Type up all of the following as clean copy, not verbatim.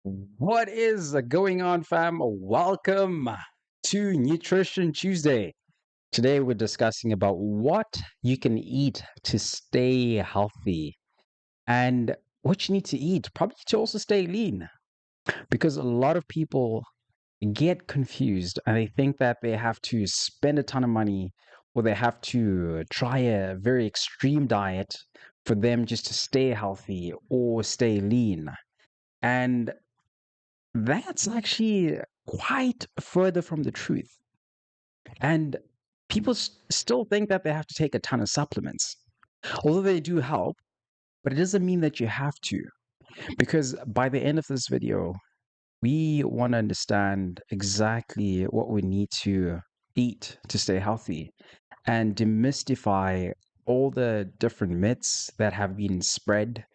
What is going on, fam? Welcome to Nutrition Tuesday. Today we're discussing about what you can eat to stay healthy and what you need to eat, probably to also stay lean. Because a lot of people get confused and they think that they have to spend a ton of money or they have to try a very extreme diet for them just to stay healthy or stay lean. And that's actually quite further from the truth. And people still think that they have to take a ton of supplements, although they do help, but it doesn't mean that you have to. Because by the end of this video, we want to understand exactly what we need to eat to stay healthy and demystify all the different myths that have been spread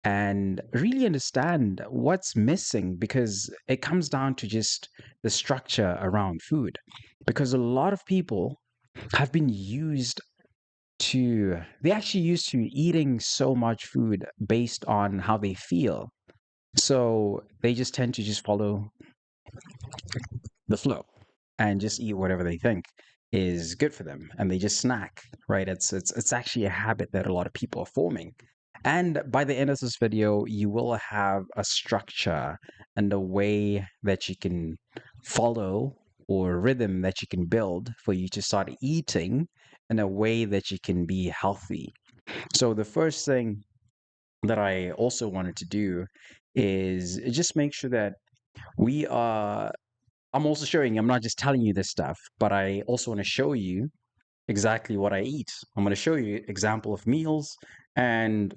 and really understand what's missing because it comes down to just the structure around food. Because a lot of people have been they actually used to eating so much food based on how they feel. So they just tend to just follow the flow and just eat whatever they think is good for them and they just snack, right? It's actually a habit that a lot of people are forming. And by the end of this video, you will have a structure and a way that you can follow or a rhythm that you can build for you to start eating in a way that you can be healthy. So the first thing that I also wanted to do is just make sure that we are I'm also showing you, I'm not just telling you this stuff, but I also want to show you exactly what I eat. I'm going to show you example of meals, and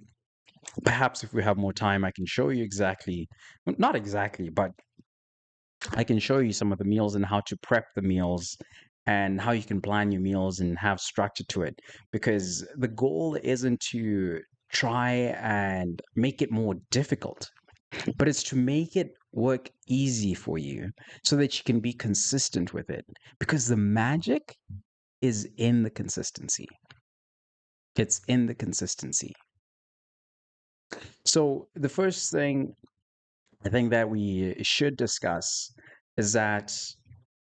perhaps if we have more time, I can show you exactly, well, not exactly, but I can show you some of the meals and how to prep the meals and how you can plan your meals and have structure to it. Because the goal isn't to try and make it more difficult, but it's to make it work easy for you so that you can be consistent with it because the magic is in the consistency. It's in the consistency. So the first thing I think that we should discuss is that,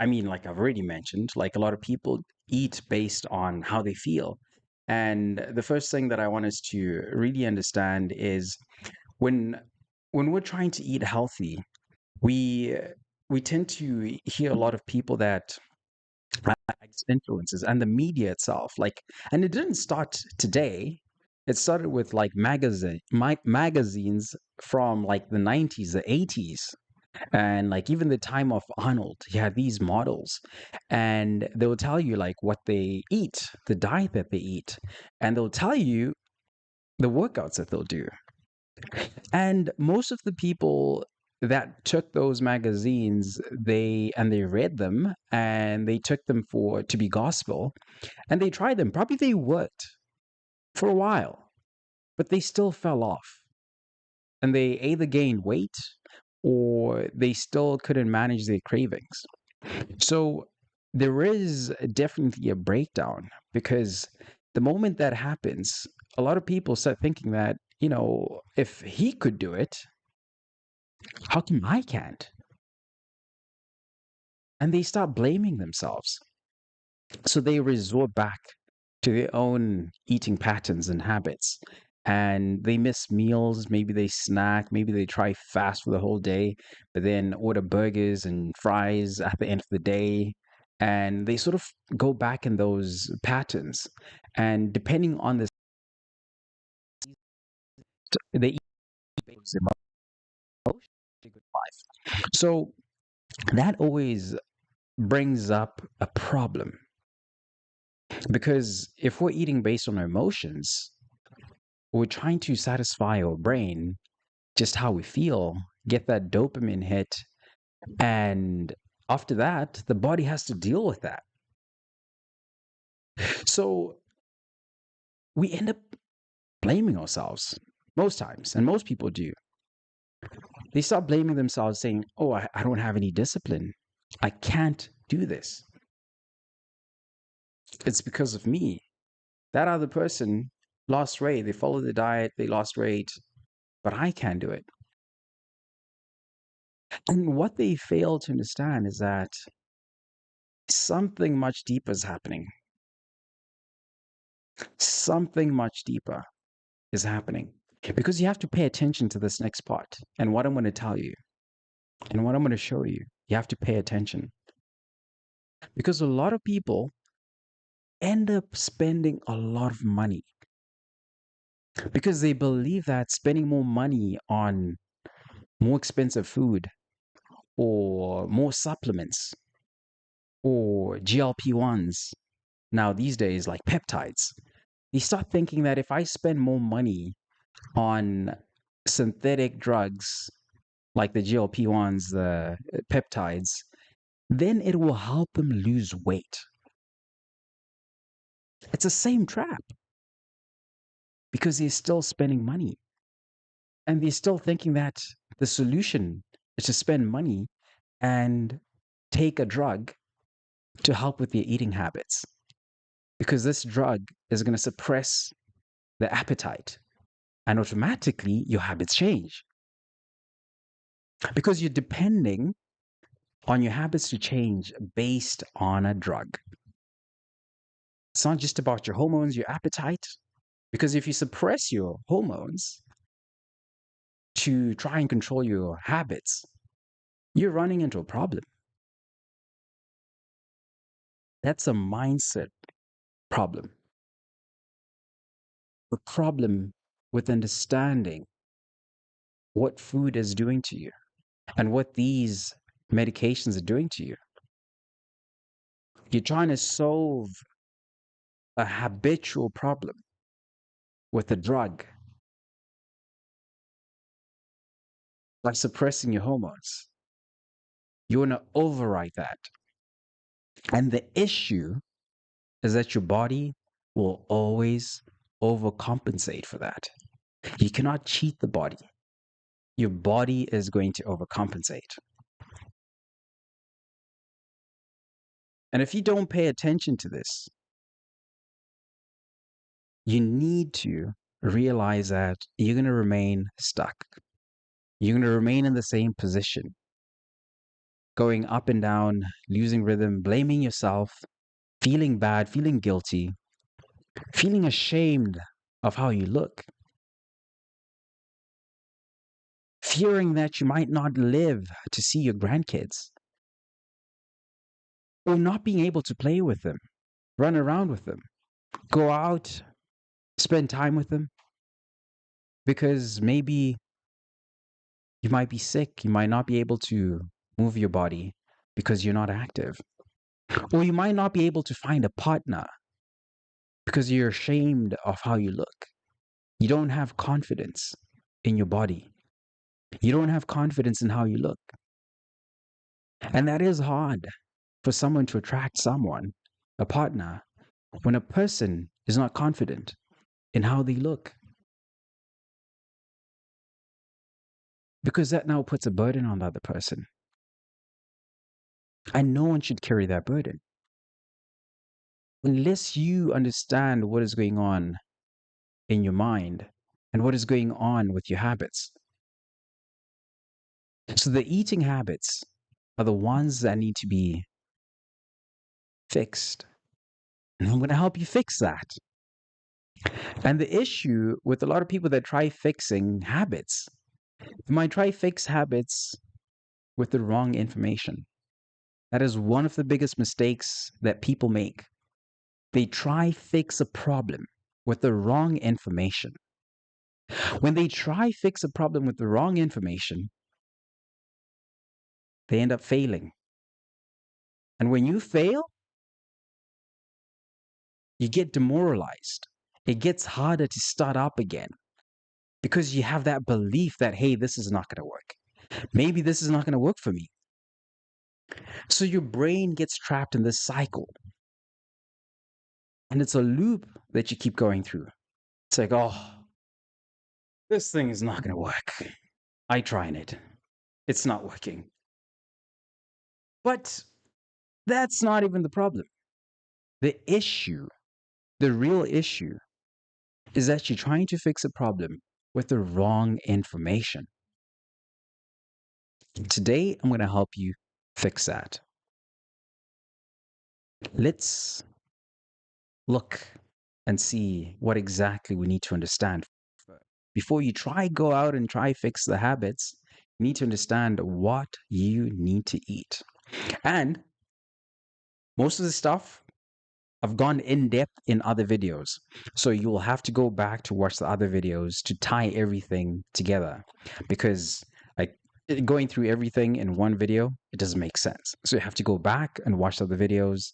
I mean, like I've already mentioned, like a lot of people eat based on how they feel. And the first thing that I want us to really understand is when when we're trying to eat healthy, we we tend to hear a lot of people that influences and the media itself and it didn't start today. It started with like magazines from like the 90s, the 80s, and like even the time of Arnold. You had these models and they'll tell you like what they eat, the diet that they eat, and they'll tell you the workouts that they'll do. And most of the people that took those magazines, they read them and they took them for to be gospel and they tried them. Probably they worked for a while, but they still fell off. And they either gained weight or they still couldn't manage their cravings. So there is definitely a breakdown because the moment that happens, a lot of people start thinking that, if he could do it, how come I can't? And they start blaming themselves. So they resort back to their own eating patterns and habits. And they miss meals. Maybe they snack. Maybe they try fast for the whole day, but then order burgers and fries at the end of the day. And they sort of go back in those patterns. And depending on this, they eat those emotions to good life. So that always brings up a problem. Because if we're eating based on our emotions, we're trying to satisfy our brain just how we feel, get that dopamine hit. And after that, the body has to deal with that. So we end up blaming ourselves most times, and most people do. They start blaming themselves, saying, "Oh, I don't have any discipline. I can't do this. It's because of me. That other person lost weight. They followed the diet, they lost weight, but I can't do it." And what they fail to understand is that something much deeper is happening. Something much deeper is happening. Because you have to pay attention to this next part and what I'm going to tell you and what I'm going to show you. You have to pay attention. Because a lot of people end up spending a lot of money because they believe that spending more money on more expensive food or more supplements or GLP-1s, now these days like peptides, you start thinking that if I spend more money on synthetic drugs like the GLP-1s, the peptides, then it will help them lose weight. It's the same trap because they're still spending money and they're still thinking that the solution is to spend money and take a drug to help with their eating habits because this drug is going to suppress the appetite and automatically your habits change because you're depending on your habits to change based on a drug. It's not just about your hormones, your appetite, because if you suppress your hormones to try and control your habits, you're running into a problem. That's a mindset problem. A problem with understanding what food is doing to you and what these medications are doing to you. You're trying to solve a habitual problem with a drug by suppressing your hormones. You want to override that. And the issue is that your body will always overcompensate for that. You cannot cheat the body. Your body is going to overcompensate. And if you don't pay attention to this, you need to realize that you're going to remain stuck. You're going to remain in the same position, going up and down, losing rhythm, blaming yourself, feeling bad, feeling guilty, feeling ashamed of how you look, fearing that you might not live to see your grandkids, or not being able to play with them, run around with them, go out, spend time with them, because maybe you might be sick, you might not be able to move your body because you're not active, or you might not be able to find a partner because you're ashamed of how you look. You don't have confidence in your body. You don't have confidence in how you look. And that is hard for someone to attract someone, a partner, when a person is not confident in how they look. Because that now puts a burden on the other person. And no one should carry that burden. Unless you understand what is going on in your mind and what is going on with your habits. So the eating habits are the ones that need to be fixed. And I'm going to help you fix that. And the issue with a lot of people that try fixing habits, they might try fix habits with the wrong information. That is one of the biggest mistakes that people make. They try fix a problem with the wrong information. When they try fix a problem with the wrong information, they end up failing. And when you fail, you get demoralized. It gets harder to start up again because you have that belief that, hey, this is not going to work. Maybe this is not going to work for me. So your brain gets trapped in this cycle. And it's a loop that you keep going through. It's like, oh, this thing is not going to work. I tried it. It's not working. But that's not even the problem. The issue, the real issue, is that you're trying to fix a problem with the wrong information. Today, I'm going to help you fix that. Let's look and see what exactly we need to understand. Before you try go out and try fix the habits, you need to understand what you need to eat. And most of the stuff I've gone in depth in other videos. So you will have to go back to watch the other videos to tie everything together because like going through everything in one video, it doesn't make sense. So you have to go back and watch the other videos.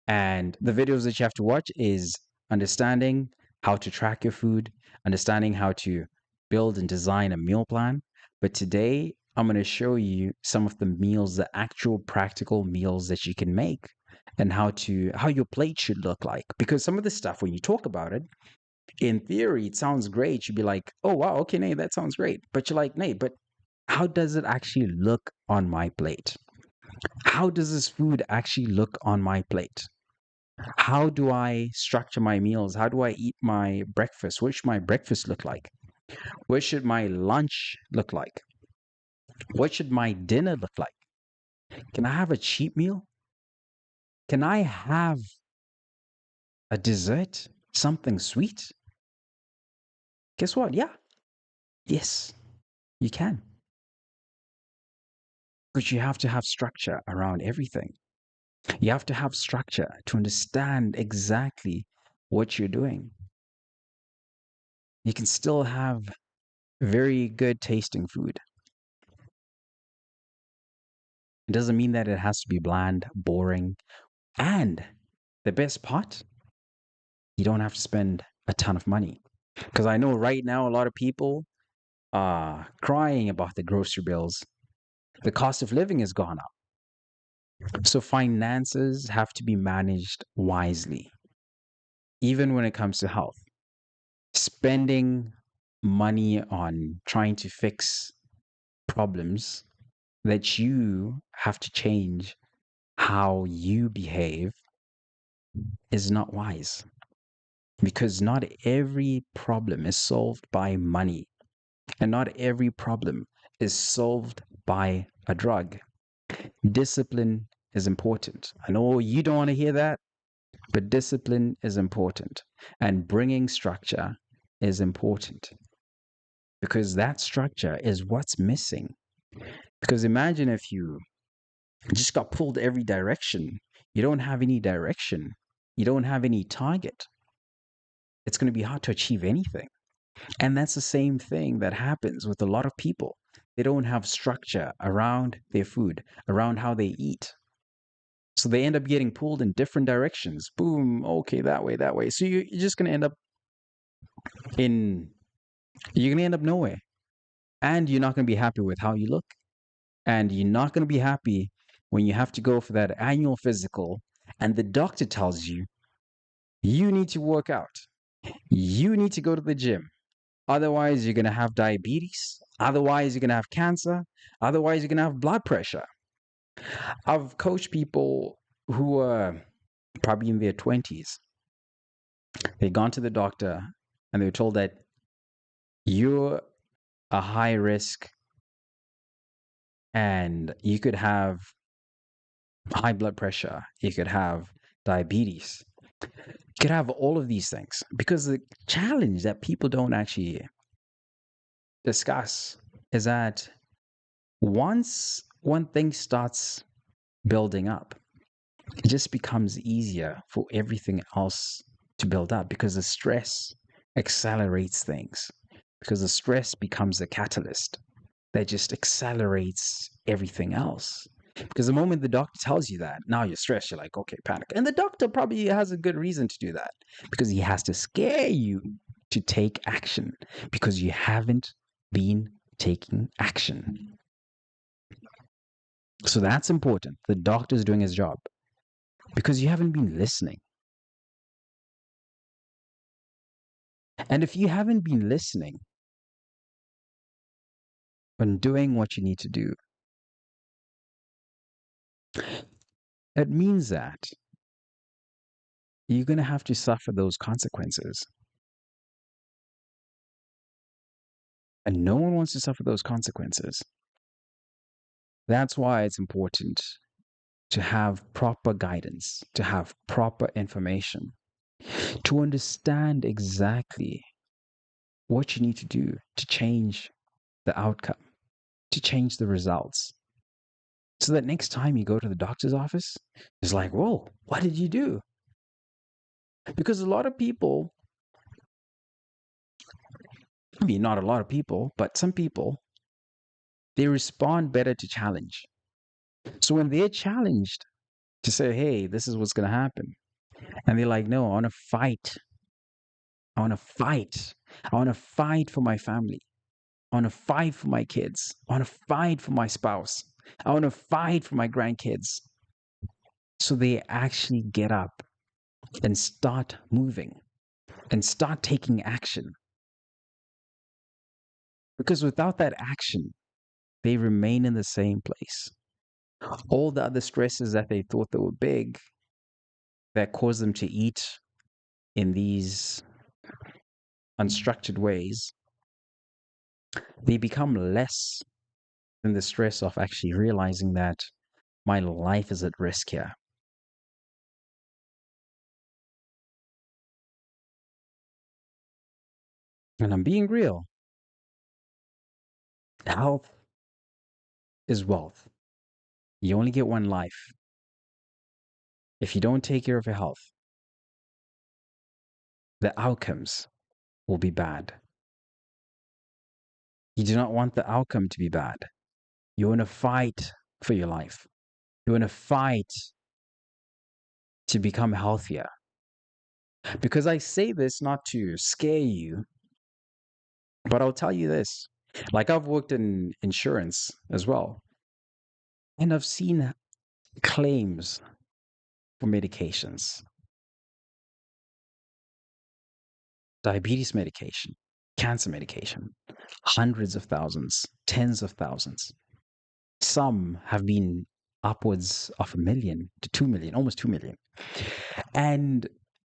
And the videos that you have to watch is understanding how to track your food, understanding how to build and design a meal plan. But today, I'm going to show you some of the meals, the actual practical meals that you can make and how your plate should look like. Because some of the stuff when you talk about it, in theory, it sounds great. You'd be like, "Oh wow, okay, Nate, that sounds great." But you're like, "Nate, but how does it actually look on my plate? How does this food actually look on my plate? How do I structure my meals? How do I eat my breakfast? What should my breakfast look like? What should my lunch look like? What should my dinner look like? Can I have a cheap meal? Can I have a dessert? Something sweet? Guess what? Yeah. Yes, you can. But you have to have structure around everything. You have to have structure to understand exactly what you're doing. You can still have very good tasting food. It doesn't mean that it has to be bland, boring, and the best part, you don't have to spend a ton of money. Because I know right now a lot of people are crying about the grocery bills. The cost of living has gone up. So finances have to be managed wisely, even when it comes to health. Spending money on trying to fix problems that you have to change how you behave is not wise. Because not every problem is solved by money, and not every problem is solved by a drug. Discipline is important. I know you don't want to hear that, but discipline is important. And bringing structure is important because that structure is what's missing. Because imagine if you just got pulled every direction, you don't have any direction, you don't have any target. It's going to be hard to achieve anything. And that's the same thing that happens with a lot of people. They don't have structure around their food, around how they eat. So they end up getting pulled in different directions. Boom, okay, that way, that way. So you're just going to end up in, you're going to end up nowhere. And you're not going to be happy with how you look. And you're not going to be happy when you have to go for that annual physical and the doctor tells you, you need to work out. You need to go to the gym. Otherwise, you're going to have diabetes. Otherwise, you're going to have cancer. Otherwise, you're going to have blood pressure. I've coached people who are probably in their 20s. They've gone to the doctor and they were told that you're a high risk and you could have high blood pressure. You could have diabetes. You could have all of these things because the challenge that people don't actually discuss is that once one thing starts building up, it just becomes easier for everything else to build up because the stress accelerates things, because the stress becomes a catalyst that just accelerates everything else. Because the moment the doctor tells you that, now you're stressed, you're like, okay, panic. And the doctor probably has a good reason to do that because he has to scare you to take action because you haven't been taking action. So that's important. The doctor's doing his job because you haven't been listening. And if you haven't been listening and doing what you need to do, it means that you're going to have to suffer those consequences. And no one wants to suffer those consequences. That's why it's important to have proper guidance, to have proper information, to understand exactly what you need to do to change the outcome, to change the results. So that next time you go to the doctor's office, it's like, whoa, what did you do? Because a lot of people, I mean, not a lot of people, but some people, they respond better to challenge. So when they're challenged to say, hey, this is what's going to happen, and they're like, no, I want to fight. I want to fight. I want to fight for my family. I want to fight for my kids. I want to fight for my spouse. I want to fight for my grandkids. So they actually get up and start moving and start taking action. Because without that action, they remain in the same place. All the other stresses that they thought that were big, that caused them to eat in these unstructured ways, they become less than the stress of actually realizing that my life is at risk here. And I'm being real. Health is wealth. You only get one life. If you don't take care of your health, the outcomes will be bad. You do not want the outcome to be bad. You want to fight for your life. You want to fight to become healthier. Because I say this not to scare you, but I'll tell you this. Like I've worked in insurance as well, and I've seen claims for medications, diabetes medication, cancer medication, hundreds of thousands, tens of thousands. Some have been upwards of 1 million to 2 million, almost 2 million. And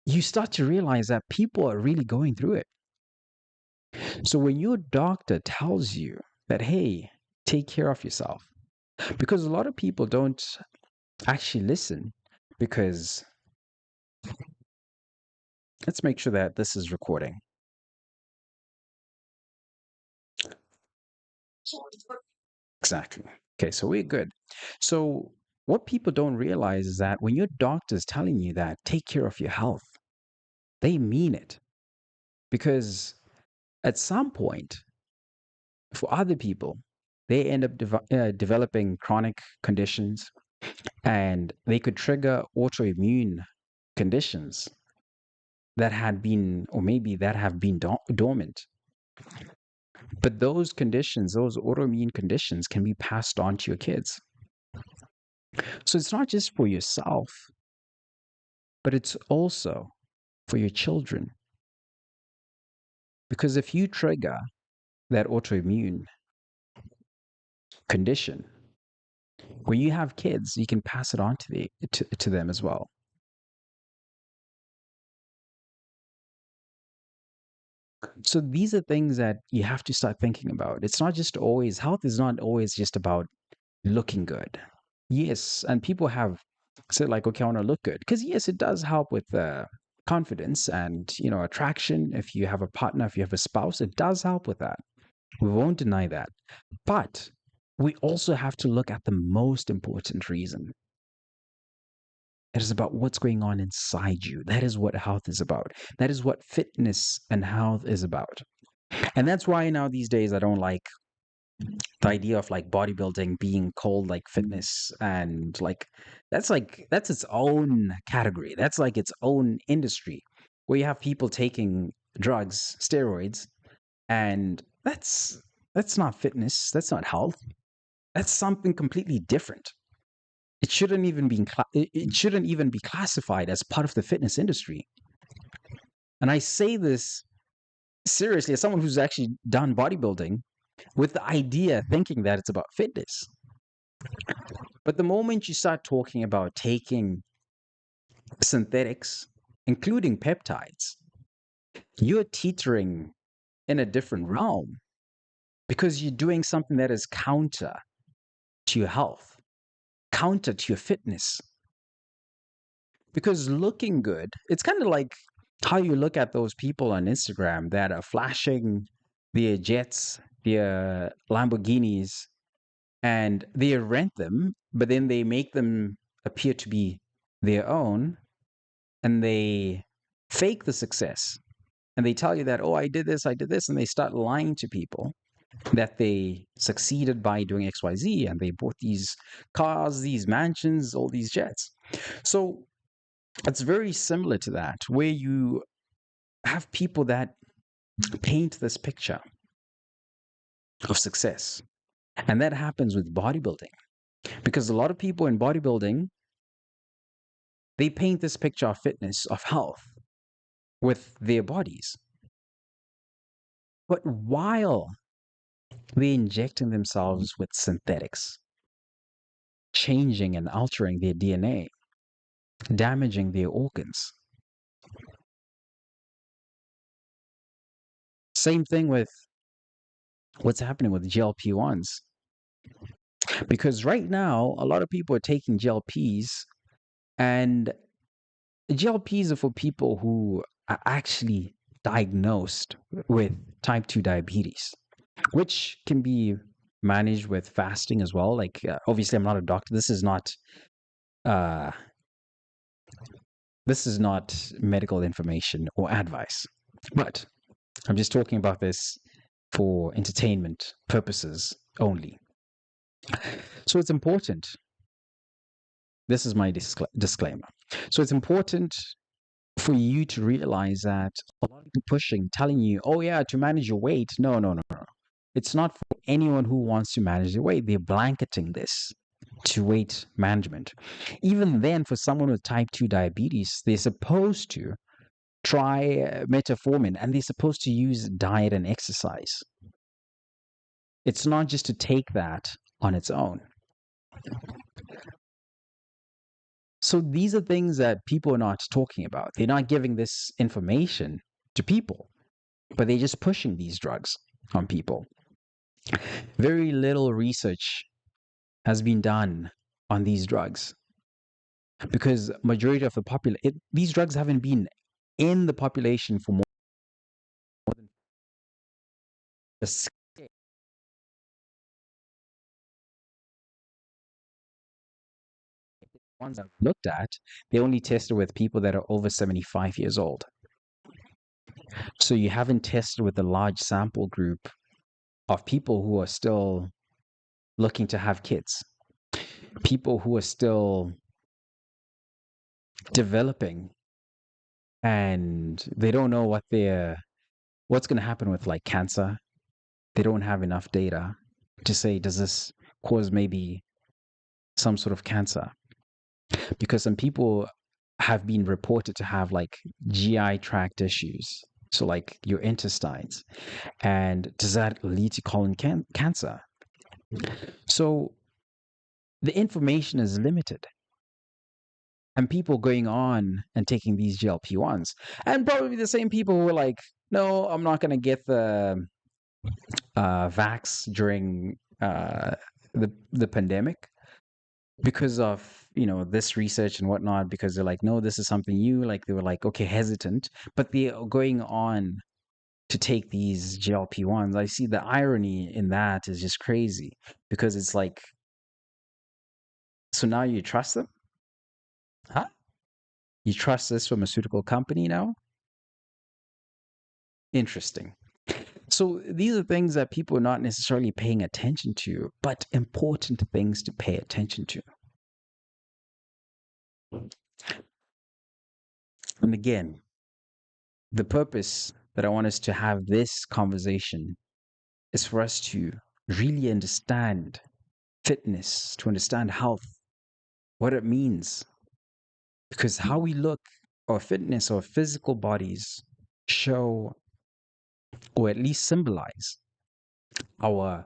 you start to realize that people are really going through it. So when your doctor tells you that, hey, take care of yourself, because a lot of people don't actually listen, because let's make sure that this is recording. Exactly. Okay, so we're good. So what people don't realize is that when your doctor's telling you that take care of your health, they mean it. Because at some point, for other people, they end up developing chronic conditions, and they could trigger autoimmune conditions that had been, or maybe that have been dormant. But those conditions, those autoimmune conditions, can be passed on to your kids. So it's not just for yourself, but it's also for your children. Because if you trigger that autoimmune condition, when you have kids, you can pass it on to them as well. So these are things that you have to start thinking about. It's not just always, health is not always just about looking good. Yes, and people have said like, okay, I want to look good. Because yes, it does help with confidence and, attraction. If you have a partner, if you have a spouse, it does help with that. We won't deny that. But we also have to look at the most important reason. It is about what's going on inside you. That is what health is about. That is what fitness and health is about. And that's why now these days I don't the idea of like bodybuilding being called like fitness, and that's its own category. That's like its own industry where you have people taking drugs, steroids, and that's not fitness, that's not health. That's something completely different. It shouldn't even be classified as part of the fitness industry. And I say this seriously as someone who's actually done bodybuilding, with the idea thinking that it's about fitness. But the moment you start talking about taking synthetics, including peptides, you're teetering in a different realm, because you're doing something that is counter to your health, counter to your fitness. Because looking good, it's kind of like how you look at those people on Instagram that are flashing their jets, their Lamborghinis, and they rent them, but then they make them appear to be their own, and they fake the success. And they tell you that, oh, I did this, and they start lying to people that they succeeded by doing XYZ and they bought these cars, these mansions, all these jets. So it's very similar to that, where you have people that paint this picture of success. And that happens with bodybuilding because a lot of people in bodybuilding, they paint this picture of fitness, of health with their bodies. But while they're injecting themselves with synthetics, changing and altering their DNA, damaging their organs. Same thing with what's happening with GLP-1s. Because right now, a lot of people are taking GLPs, and GLPs are for people who are actually diagnosed with type 2 diabetes, which can be managed with fasting as well. Like, obviously, I'm not a doctor. Uh, this is not medical information or advice, but I'm just talking about this for entertainment purposes only. So it's important. This is my disclaimer. So it's important for you to realize that a lot of people pushing, telling you, oh, yeah, to manage your weight. No, no, no, no. It's not for anyone who wants to manage their weight. They're blanketing this to weight management. Even then, for someone with type 2 diabetes, they're supposed to try metformin and they're supposed to use diet and exercise. It's not just to take that on its own. So these are things that people are not talking about. They're not giving this information to people, but they're just pushing these drugs on people. Very little research has been done on these drugs because majority of the these drugs haven't been in the population for more than the ones I've looked at. They only tested with people that are over 75 years old. So you haven't tested with a large sample group of people who are still looking to have kids, people who are still developing, and they don't know what's going to happen with like cancer. They don't have enough data to say, does this cause maybe some sort of cancer? Because some people have been reported to have like GI tract issues, so like your intestines, and does that lead to colon cancer? So the information is limited, and people going on and taking these GLP-1s, and probably the same people who are like, no, I'm not going to get the vax during the pandemic because of this research and whatnot, because they're like, no, this is something new. Like they were like, okay, hesitant, but they're going on to take these GLP-1s. I see the irony in that is just crazy because it's like, so now you trust them? Huh? You trust this pharmaceutical company now? Interesting. So these are things that people are not necessarily paying attention to, but important things to pay attention to. And again, the purpose that I want us to have this conversation is for us to really understand fitness, to understand health, what it means. Because how we look, our fitness, our physical bodies show, or at least symbolize, our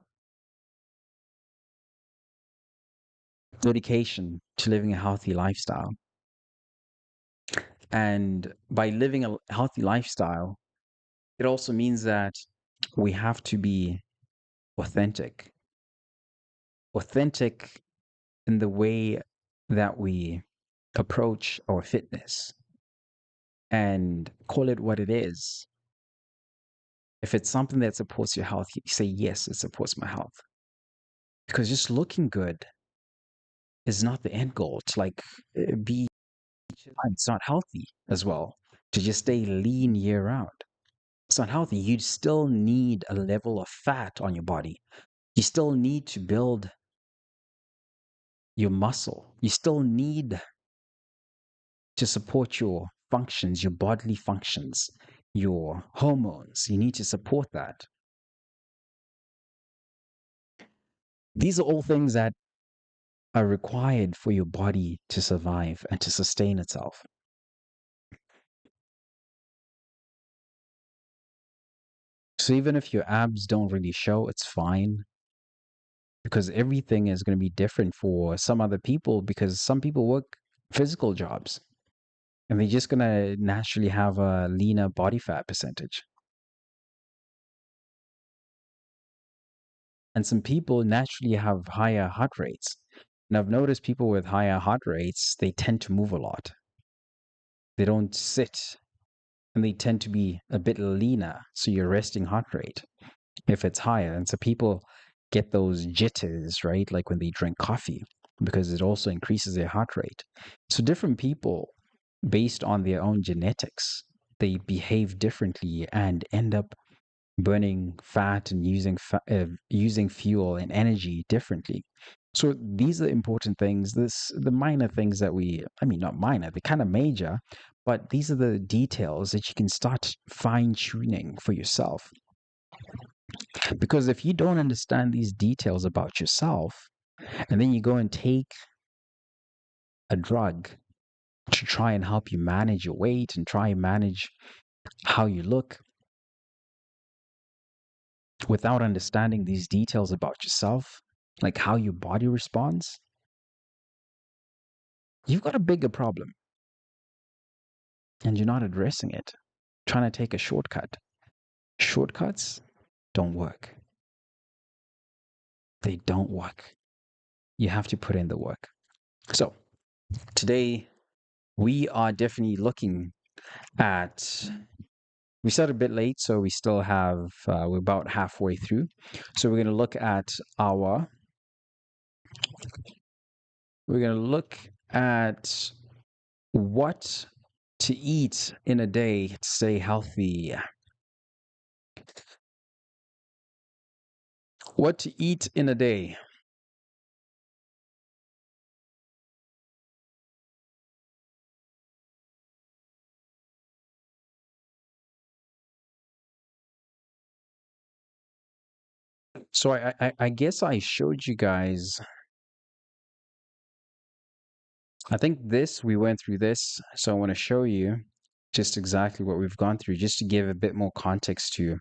dedication to living a healthy lifestyle. And by living a healthy lifestyle, it also means that we have to be authentic. authentic in the way that we approach our fitness and call it what it is. If it's something that supports your health, you say, yes, it supports my health. Because just looking good is not the end goal. To like be, it's not healthy as well to just stay lean year round. It's not healthy. You still need a level of fat on your body. You still need to build your muscle. You still need to support your functions, your bodily functions, your hormones. You need to support that. These are all things that are required for your body to survive and to sustain itself. So even if your abs don't really show, it's fine because everything is going to be different for some other people because some people work physical jobs and they're just going to naturally have a leaner body fat percentage. And some people naturally have higher heart rates. And I've noticed people with higher heart rates, they tend to move a lot. They don't sit and they tend to be a bit leaner. So your resting heart rate, if it's higher. And so people get those jitters, right? Like when they drink coffee, because it also increases their heart rate. So different people, based on their own genetics, they behave differently and end up burning fat and using fuel and energy differently. So these are important things. The minor things that I mean, not minor, they're kind of major, but these are the details that you can start fine tuning for yourself. Because if you don't understand these details about yourself, and then you go and take a drug to try and help you manage your weight and try and manage how you look without understanding these details about yourself, like how your body responds, you've got a bigger problem and you're not addressing it. Trying to take a shortcut. Shortcuts don't work. They don't work. You have to put in the work. So, today we are definitely looking at. We started a bit late, so we still have, we're about halfway through. So, we're going to look at what to eat in a day to stay healthy. What to eat in a day. So I guess I showed you guys. I think we went through this. So I want to show you just exactly what we've gone through, just to give a bit more context to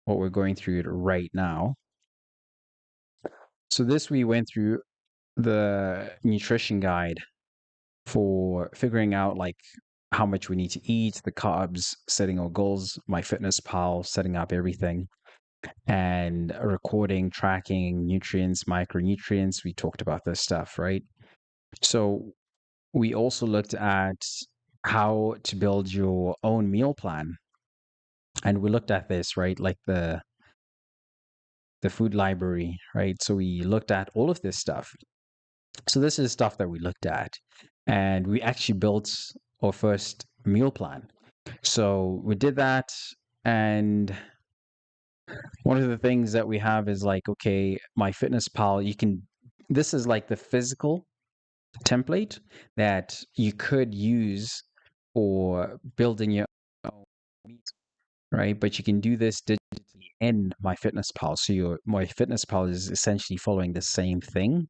what we're going through right now. So this we went through the nutrition guide for figuring out like how much we need to eat, the carbs, setting our goals, MyFitnessPal, setting up everything, and recording, tracking nutrients, micronutrients. We talked about this stuff, right? So we also looked at how to build your own meal plan. And we looked at this, right? Like the food library, right? So we looked at all of this stuff. So this is stuff that we looked at. And we actually built our first meal plan. So we did that. And one of the things that we have is like, okay, MyFitnessPal, this is like the physical template that you could use for building your own meal, right? But you can do this digitally in MyFitnessPal. So your MyFitnessPal is essentially following the same thing,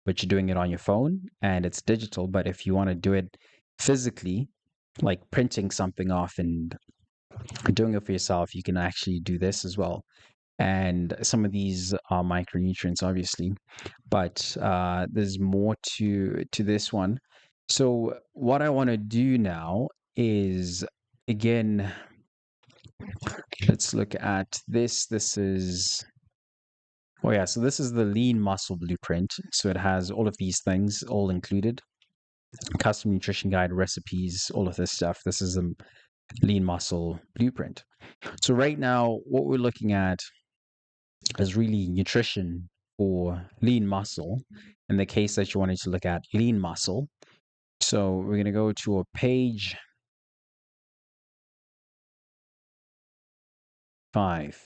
but you're doing it on your phone and it's digital. But if you want to do it physically, like printing something off and doing it for yourself, you can actually do this as well. And some of these are micronutrients, obviously, but there's more to this one. So what I want to do now is, again, let's look at this. This is Oh yeah, so this is the lean muscle blueprint. So it has all of these things all included. Custom nutrition guide, recipes, all of this stuff. This is the lean muscle blueprint. So right now, what we're looking at is really nutrition for lean muscle. In the case that you wanted to look at lean muscle. So we're going to go to a page 5.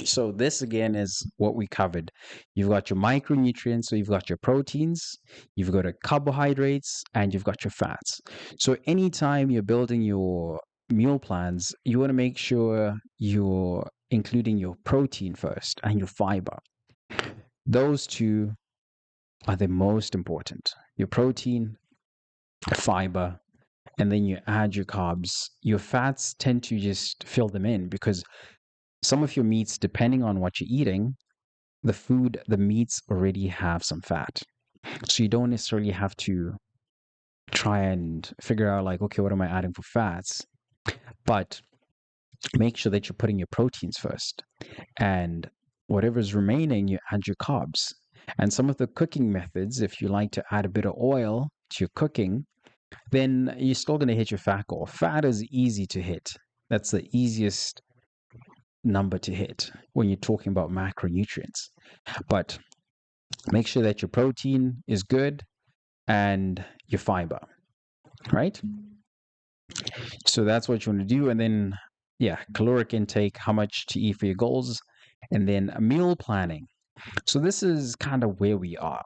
So this again is what we covered. You've got your micronutrients, so you've got your proteins, you've got your carbohydrates, and you've got your fats. So anytime you're building your meal plans, you want to make sure you're including your protein first and your fiber. Those two are the most important. Your protein, fiber, and then you add your carbs. Your fats tend to just fill them in because some of your meats, depending on what you're eating, the meats already have some fat. So you don't necessarily have to try and figure out, like, okay, what am I adding for fats? But make sure that you're putting your proteins first. And whatever's remaining, you add your carbs. And some of the cooking methods, if you like to add a bit of oil to your cooking, then you're still going to hit your fat goal. Fat is easy to hit. That's the easiest number to hit when you're talking about macronutrients. But make sure that your protein is good and your fiber, right? So that's what you want to do. And then, yeah, caloric intake, how much to eat for your goals, and then meal planning. So this is kind of where we are,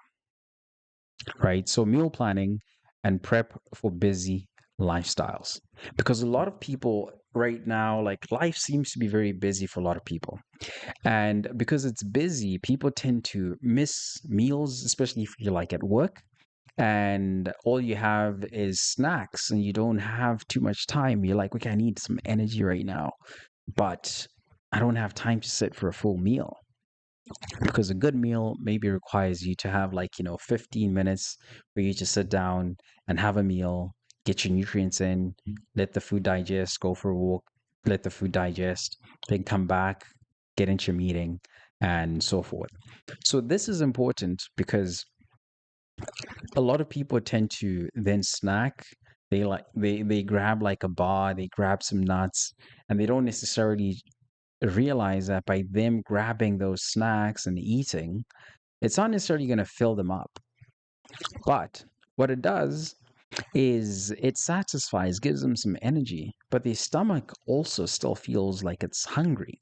right? So meal planning and prep for busy lifestyles. Because a lot of people right now, like life seems to be very busy for a lot of people. And because it's busy, people tend to miss meals, especially if you're like at work and all you have is snacks and you don't have too much time. You're like, okay, I need some energy right now, but I don't have time to sit for a full meal because a good meal maybe requires you to have like, 15 minutes for you to sit down and have a meal, get your nutrients in, let the food digest, go for a walk, let the food digest, then come back, get into your meeting, and so forth. So this is important because a lot of people tend to then snack. They grab like a bar, they grab some nuts, and they don't necessarily realize that by them grabbing those snacks and eating, it's not necessarily going to fill them up. But what it does is it satisfies, gives them some energy, but the stomach also still feels like it's hungry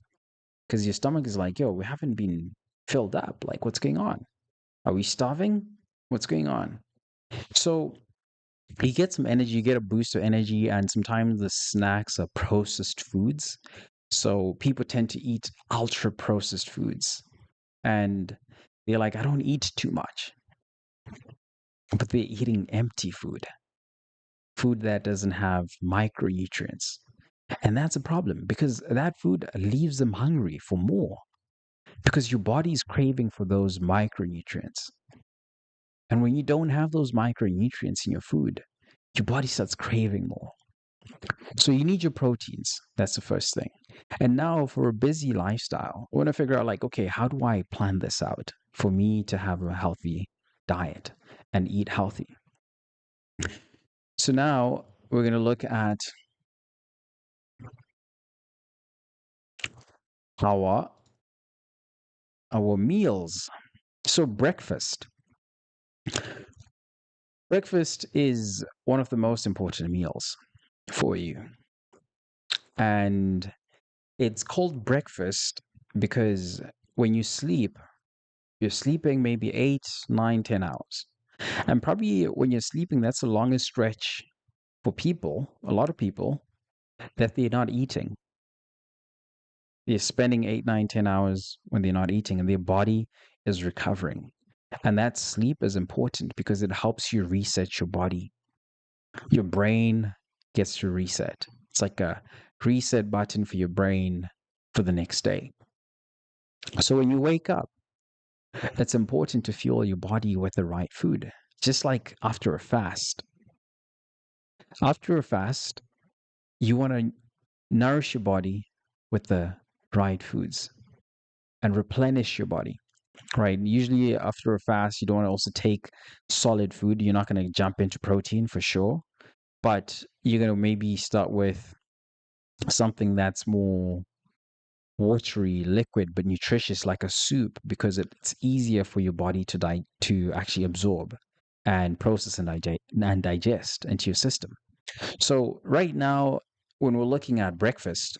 because your stomach is like, yo, we haven't been filled up. Like, what's going on? Are we starving? What's going on? So you get some energy, you get a boost of energy, and sometimes the snacks are processed foods. So people tend to eat ultra processed foods. And they're like, I don't eat too much. But they're eating empty food, food that doesn't have micronutrients. And that's a problem because that food leaves them hungry for more because your body's craving for those micronutrients. And when you don't have those micronutrients in your food, your body starts craving more. So you need your proteins. That's the first thing. And now for a busy lifestyle, I want to figure out like, okay, how do I plan this out for me to have a healthy diet and eat healthy? So now we're going to look at our our meals. So breakfast. Breakfast is one of the most important meals for you. And it's called breakfast because when you sleep, you're sleeping maybe 8, 9, 10 hours. And probably when you're sleeping, that's the longest stretch for people, a lot of people, that they're not eating. They're spending 8, 9, 10 hours when they're not eating, and their body is recovering. And that sleep is important because it helps you reset your body. Your brain gets to reset. It's like a reset button for your brain for the next day. So when you wake up, it's important to fuel your body with the right food, just like after a fast. After a fast, you want to nourish your body with the right foods. and replenish your body, right? Usually after a fast, you don't want to also take solid food. You're not going to jump into protein for sure, but you're going to maybe start with something that's more watery, liquid, but nutritious, like a soup, because it's easier for your body to actually absorb and process and digest into your system. So right now, when we're looking at breakfast,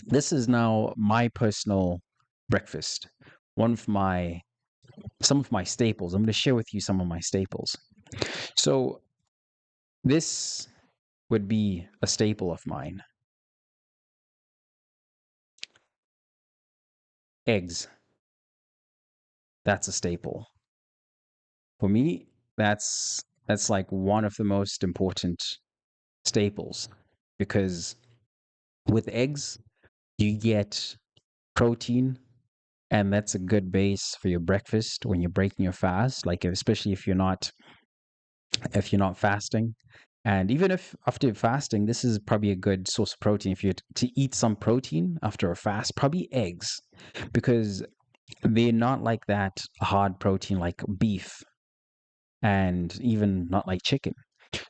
this is now my personal breakfast. One of my Some of my staples. I'm going to share with you some of my staples. So this would be a staple of mine. Eggs. That's a staple. For me, that's like one of the most important staples because with eggs, you get protein, and that's a good base for your breakfast when you're breaking your fast, like especially if you're not fasting. And even if after fasting, this is probably a good source of protein. If you're to eat some protein after a fast, probably eggs, because they're not like that hard protein like beef and even not like chicken.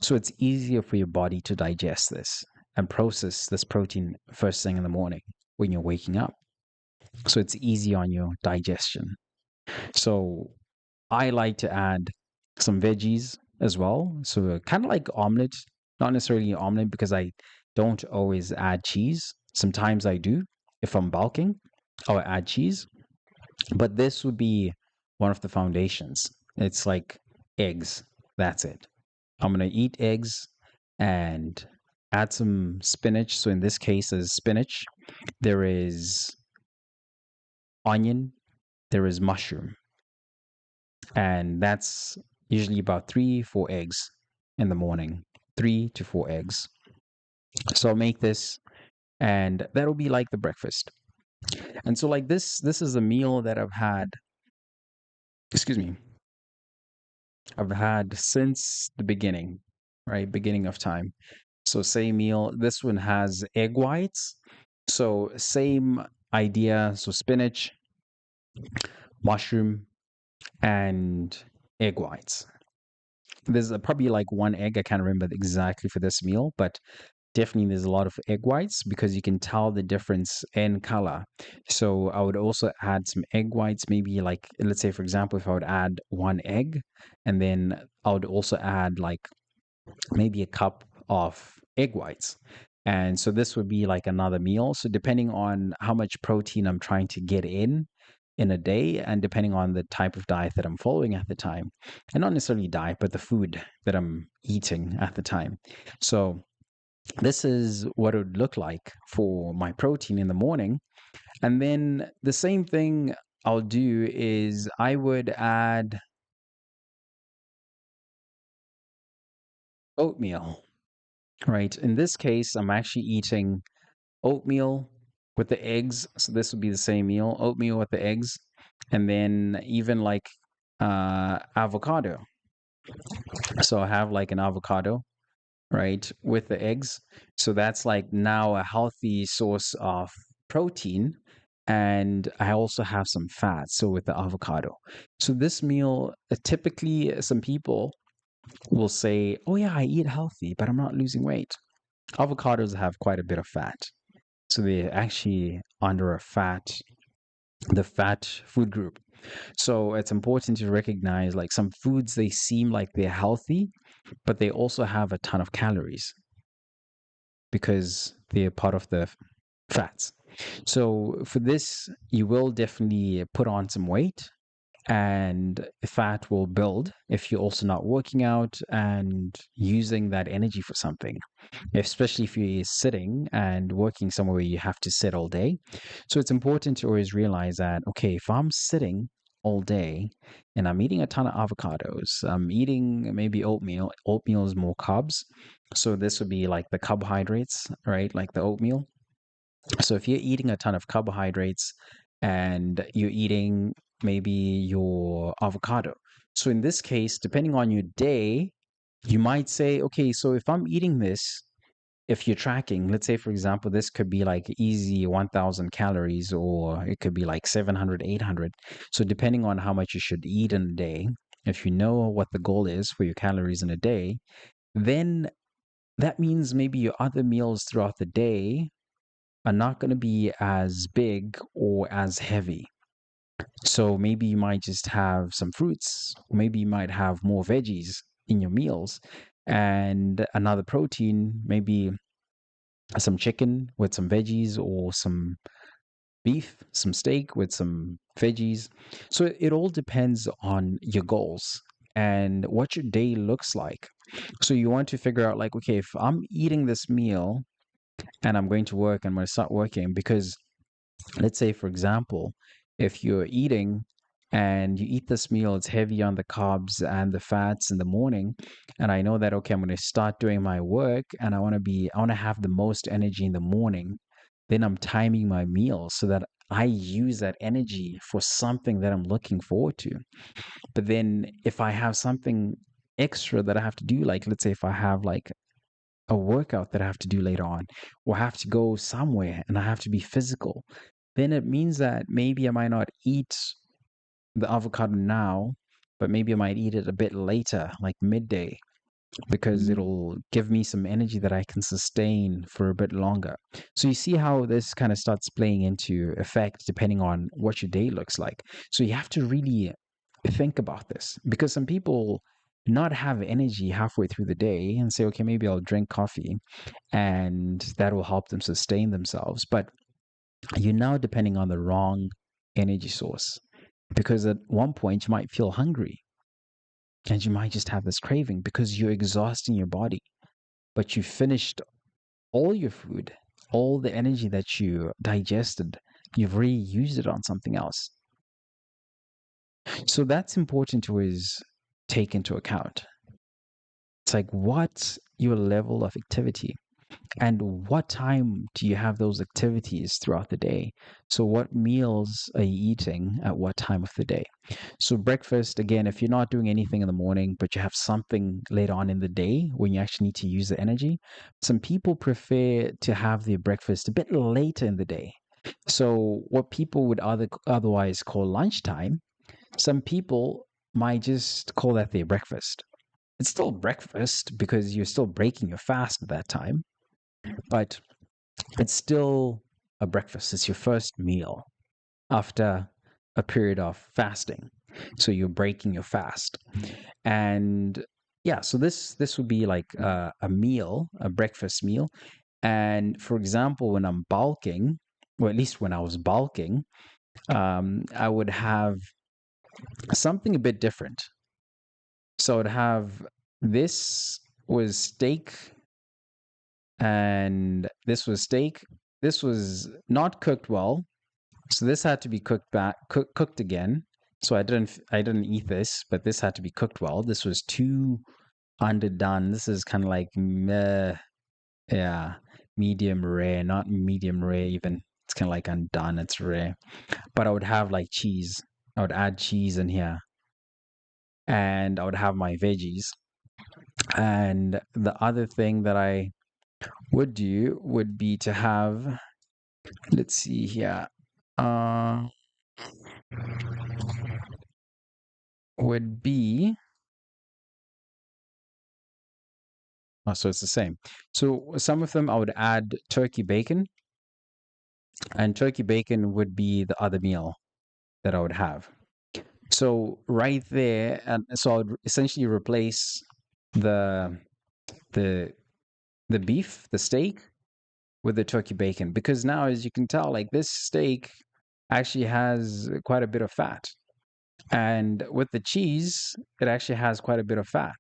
So it's easier for your body to digest this and process this protein first thing in the morning when you're waking up. So it's easy on your digestion. So I like to add some veggies as well. So kind of like omelet, not necessarily an omelet because I don't always add cheese. Sometimes I do. If I'm bulking, I'll add cheese. But this would be one of the foundations. It's like eggs. That's it. I'm gonna eat eggs and add some spinach. So in this case, is spinach. There is onion. There is mushroom, and that's usually about 3, 4 eggs in the morning. 3 to 4 eggs. So I'll make this, and that'll be like the breakfast. And so like this is a meal that I've had. Excuse me. I've had since the beginning, right? Beginning of time. So same meal. This one has egg whites. So same idea. So spinach, mushroom, and egg whites. There's probably like one egg. I can't remember exactly for this meal, but definitely there's a lot of egg whites because you can tell the difference in color. So I would also add some egg whites, maybe like, let's say, for example, if I would add one egg, and then I would also add like maybe a cup of egg whites. And so this would be like another meal. So depending on how much protein I'm trying to get in a day, and depending on the type of diet that I'm following at the time, and not necessarily diet, but the food that I'm eating at the time. So this is what it would look like for my protein in the morning. And then the same thing I'll do is I would add oatmeal, right? In this case, I'm actually eating oatmeal with the eggs. So this would be the same meal, oatmeal with the eggs, and then even like avocado. So I have like an avocado, right, with the eggs. So that's like now a healthy source of protein. And I also have some fat. So with the avocado. So this meal, typically some people will say, oh, yeah, I eat healthy, but I'm not losing weight. Avocados have quite a bit of fat. So they're actually under the fat food group. So it's important to recognize like some foods, they seem like they're healthy, but they also have a ton of calories because they're part of the fats. So for this, you will definitely put on some weight, and fat will build if you're also not working out and using that energy for something, especially if you're sitting and working somewhere where you have to sit all day. So it's important to always realize that, okay, if I'm sitting all day and I'm eating a ton of avocados, I'm eating maybe oatmeal. Oatmeal is more carbs. So this would be like the carbohydrates, right? Like the oatmeal. So if you're eating a ton of carbohydrates and you're eating maybe your avocado. So in this case, depending on your day, you might say, okay, so if I'm eating this, if you're tracking, let's say, for example, this could be like easy 1000 calories, or it could be like 700, 800. So, depending on how much you should eat in a day, if you know what the goal is for your calories in a day, then that means maybe your other meals throughout the day are not going to be as big or as heavy. So maybe you might just have some fruits, or maybe you might have more veggies in your meals and another protein, maybe some chicken with some veggies, or some beef, some steak with some veggies. So it all depends on your goals and what your day looks like. So you want to figure out, like, okay, if I'm eating this meal and I'm going to work, I'm going to start working, because let's say, for example, if you're eating and you eat this meal, it's heavy on the carbs and the fats in the morning, and I know that, okay, I'm going to start doing my work and I want to have the most energy in the morning, then I'm timing my meals so that I use that energy for something that I'm looking forward to. But then if I have something extra that I have to do, like let's say if I have like a workout that I have to do later on, or have to go somewhere and I have to be physical, then it means that maybe I might not eat the avocado now, but maybe I might eat it a bit later, like midday, because it'll give me some energy that I can sustain for a bit longer. So you see how this kind of starts playing into effect depending on what your day looks like. So you have to really think about this, because some people not have energy halfway through the day and say, okay, maybe I'll drink coffee and that will help them sustain themselves. But you're now depending on the wrong energy source, because at one point you might feel hungry and you might just have this craving because you're exhausting your body, but you finished all your food, all the energy that you digested, you've already used it on something else. So that's important to always take into account. It's like, what's your level of activity? And what time do you have those activities throughout the day? So, what meals are you eating at what time of the day? So, breakfast, again, if you're not doing anything in the morning, but you have something later on in the day when you actually need to use the energy, some people prefer to have their breakfast a bit later in the day. So, what people would otherwise call lunchtime, some people might just call that their breakfast. It's still breakfast because you're still breaking your fast at that time, but it's still a breakfast. It's your first meal after a period of fasting. So you're breaking your fast. And yeah, so this would be like a meal, a breakfast meal. And for example, when I'm bulking, or at least when I was bulking, I would have something a bit different. So I'd have, this was steak, and this was steak. This was not cooked well, so this had to be cooked again. So I didn't eat this, but this had to be cooked well. This was too underdone. This is kind of like meh, yeah, medium rare, not medium rare even. It's kind of like undone. It's rare. But I would have like cheese. I would add cheese in here, and I would have my veggies. And the other thing that I would do would be to have, let's see here, uh, would be, oh, so it's the same. So some of them I would add turkey bacon, and turkey bacon would be the other meal that I would have. So right there, and so I would essentially replace the the the beef, the steak, with the turkey bacon, because now, as you can tell, like this steak actually has quite a bit of fat, and with the cheese, it actually has quite a bit of fat.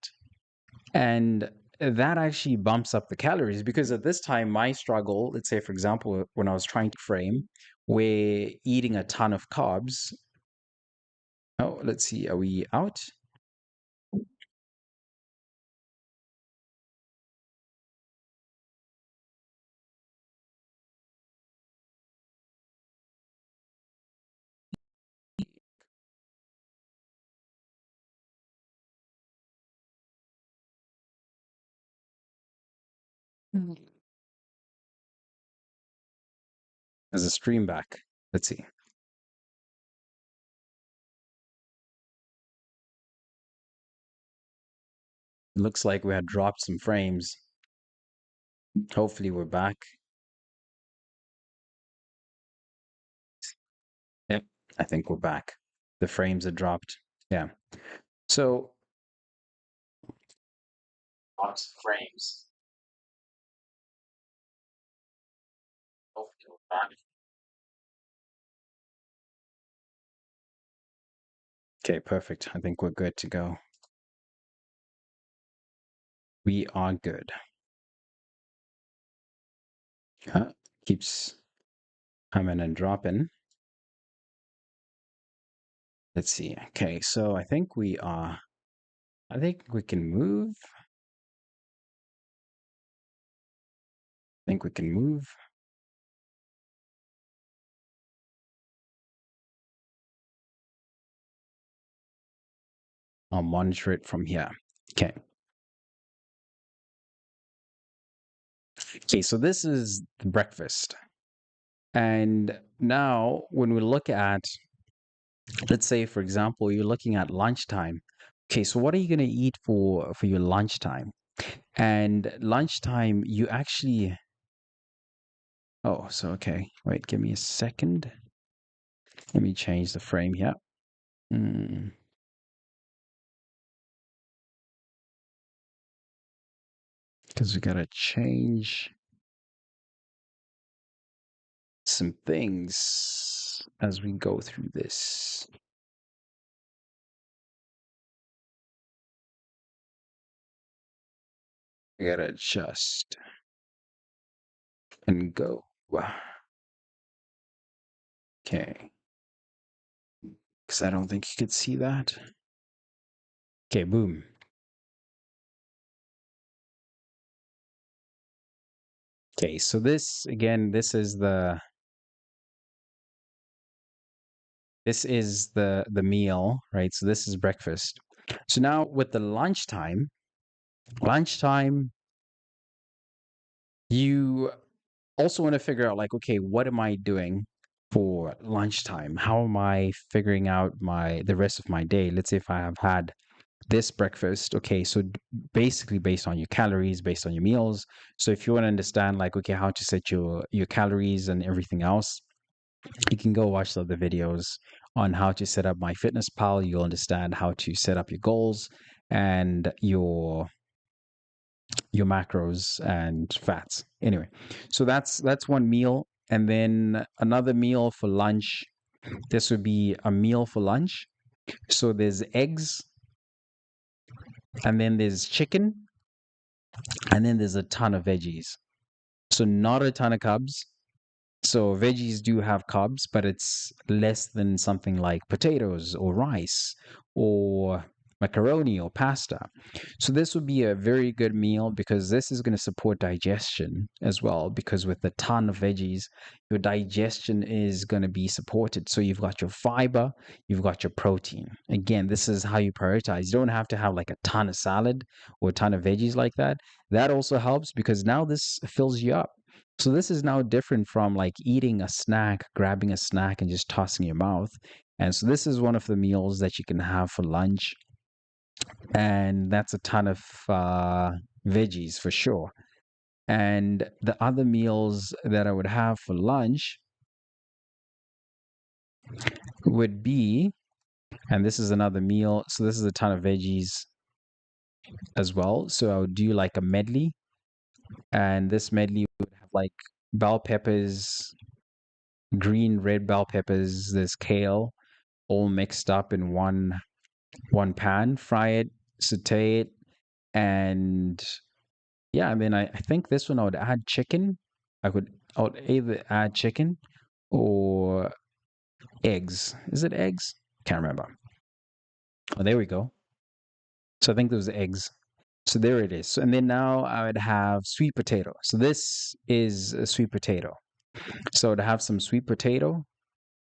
And that actually bumps up the calories, because at this time, my struggle, let's say, for example, when I was trying to frame, we're eating a ton of carbs. Oh, let's see, are we out? As a stream back. Let's see. It looks like we had dropped some frames. Hopefully we're back. Yep, I think we're back. The frames are dropped. Yeah. So lots of frames. Hopefully we're back. Okay, perfect. I think we're good to go. We are good. Keeps coming and dropping. Let's see. Okay, so I think we are. I think we can move. I think we can move. I'll monitor it from here. Okay. Okay, so this is the breakfast. And now when we look at, let's say, for example, you're looking at lunchtime. Okay, so what are you going to eat for your lunchtime? And lunchtime, you actually, oh, so okay, wait, give me a second. Let me change the frame here. Because we got to change some things as we go through this. I got to adjust and go. Okay. Because I don't think you could see that. Okay, boom. Okay, so this again, this is the meal, right? So this is breakfast. So now with the lunchtime, you also want to figure out like, okay, what am I doing for lunchtime? How am I figuring out the rest of my day? Let's say if I have had this breakfast, okay, so basically based on your calories, based on your meals. So if you want to understand like, okay, how to set your calories and everything else, you can go watch the other videos on how to set up my fitness pal. You'll understand how to set up your goals and your macros and fats. Anyway, so that's one meal. And then another meal for lunch. This would be a meal for lunch. So there's eggs, and then there's chicken, and then there's a ton of veggies. So not a ton of carbs. So veggies do have carbs, but it's less than something like potatoes or rice or macaroni or pasta. So this would be a very good meal because this is going to support digestion as well. Because with a ton of veggies, your digestion is going to be supported. So you've got your fiber, you've got your protein. Again, this is how you prioritize. You don't have to have like a ton of salad or a ton of veggies like that. That also helps because now this fills you up. So this is now different from like eating a snack, grabbing a snack and just tossing in your mouth. And so this is one of the meals that you can have for lunch. And that's a ton of veggies for sure. And the other meals that I would have for lunch would be, and this is another meal. So this is a ton of veggies as well. So I would do like a medley. And this medley would have like bell peppers, green, red bell peppers, there's kale, all mixed up in one pan, fry it, saute it, and yeah, I mean I think this one I would add chicken. I would either add chicken or eggs. Is it eggs? Can't remember. Oh, there we go. So I think those eggs. So there it is. So, and then now I would have sweet potato. So this is a sweet potato. So to have some sweet potato,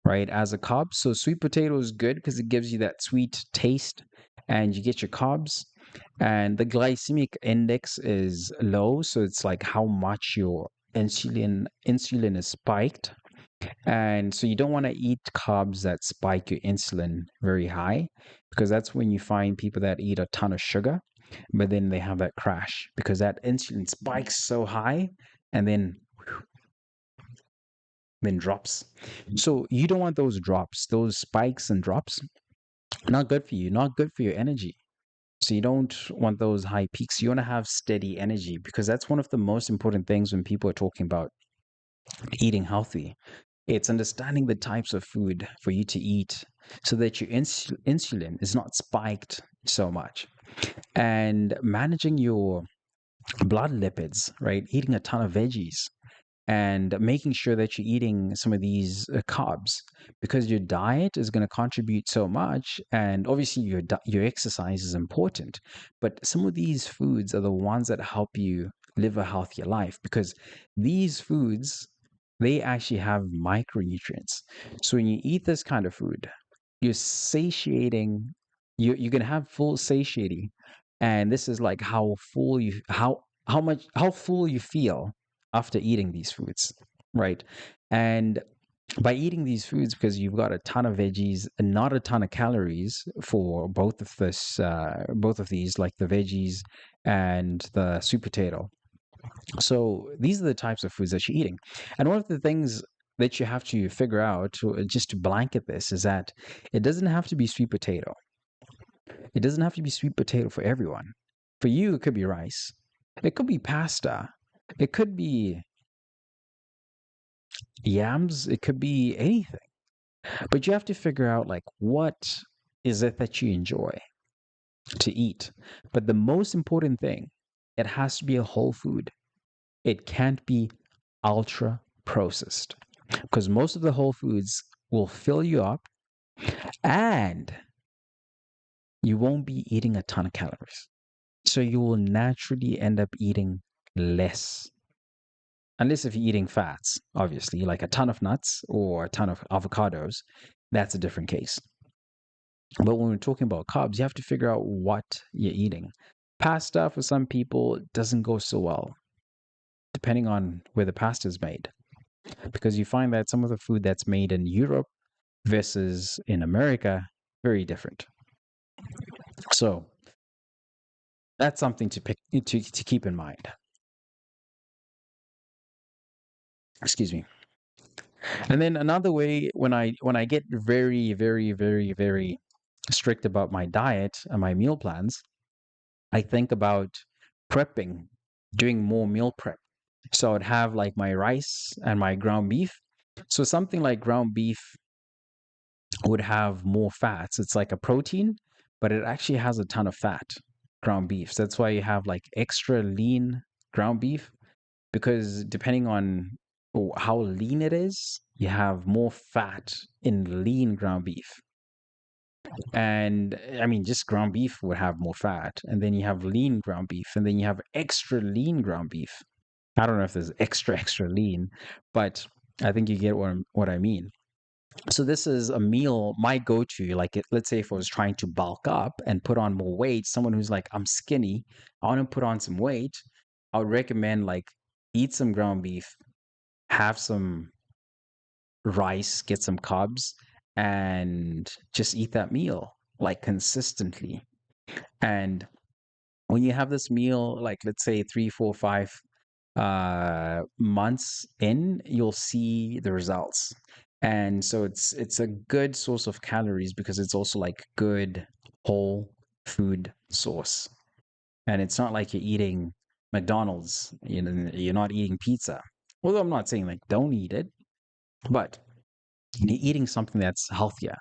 right, as a carb. So sweet potato is good because it gives you that sweet taste and you get your carbs. And the glycemic index is low. So it's like how much your insulin is spiked. And so you don't want to eat carbs that spike your insulin very high, because that's when you find people that eat a ton of sugar, but then they have that crash because that insulin spikes so high and then drops. So you don't want those drops, those spikes and drops. Not good for you, not good for your energy. So you don't want those high peaks. You want to have steady energy, because that's one of the most important things when people are talking about eating healthy. It's understanding the types of food for you to eat so that your insulin is not spiked so much, and managing your blood lipids, right? Eating a ton of veggies and making sure that you're eating some of these carbs, because your diet is going to contribute so much. And obviously your exercise is important, but some of these foods are the ones that help you live a healthier life, because these foods, they actually have micronutrients. So when you eat this kind of food, you're satiating, you're going to have full satiety. And this is like how full you feel after eating these foods, right? And by eating these foods, because you've got a ton of veggies and not a ton of calories for both of these, like the veggies and the sweet potato. So these are the types of foods that you're eating. And one of the things that you have to figure out, just to blanket this, is that it doesn't have to be sweet potato. It doesn't have to be sweet potato for everyone. For you, it could be rice. It could be pasta. It could be yams. It could be anything. But you have to figure out, like, what is it that you enjoy to eat. But the most important thing, it has to be a whole food. It can't be ultra processed, because most of the whole foods will fill you up and you won't be eating a ton of calories. So you will naturally end up eating less. Unless if you're eating fats, obviously, like a ton of nuts or a ton of avocados, that's a different case. But when we're talking about carbs, you have to figure out what you're eating. Pasta for some people doesn't go so well, depending on where the pasta is made, because you find that some of the food that's made in Europe versus in America, very different. So that's something to keep in mind. Excuse me. And then another way, when I get very, very, very, very strict about my diet and my meal plans, I think about prepping, doing more meal prep. So I'd have like my rice and my ground beef. So something like ground beef would have more fats. It's like a protein, but it actually has a ton of fat, ground beef. So that's why you have like extra lean ground beef, because depending on how lean it is, you have more fat in lean ground beef. And I mean, just ground beef would have more fat. And then you have lean ground beef, and then you have extra lean ground beef. I don't know if there's extra, extra lean, but I think you get what I mean. So this is a meal, my go-to. Like, let's say if I was trying to bulk up and put on more weight, someone who's like, I'm skinny, I want to put on some weight, I would recommend like eat some ground beef, have some rice, get some carbs, and just eat that meal like consistently. And when you have this meal, like let's say 3, 4, 5 months in, you'll see the results. And so it's a good source of calories, because it's also like good whole food source. And it's not like you're eating McDonald's, you know, you're not eating pizza. Although I'm not saying like don't eat it, but you're eating something that's healthier.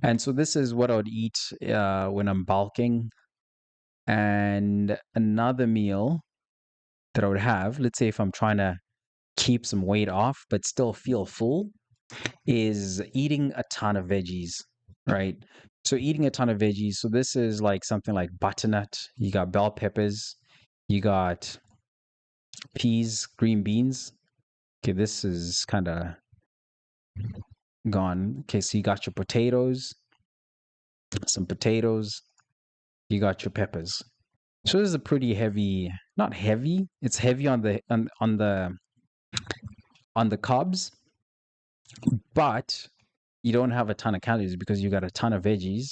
And so this is what I would eat when I'm bulking. And another meal that I would have, let's say if I'm trying to keep some weight off but still feel full, is eating a ton of veggies, right? So eating a ton of veggies. So this is like something like butternut, you got bell peppers, you got peas, green beans. Okay, this is kind of gone. Okay, so you got your potatoes, some potatoes, you got your peppers. So this is a pretty heavy, not heavy, it's heavy on the carbs, but you don't have a ton of calories because you got a ton of veggies,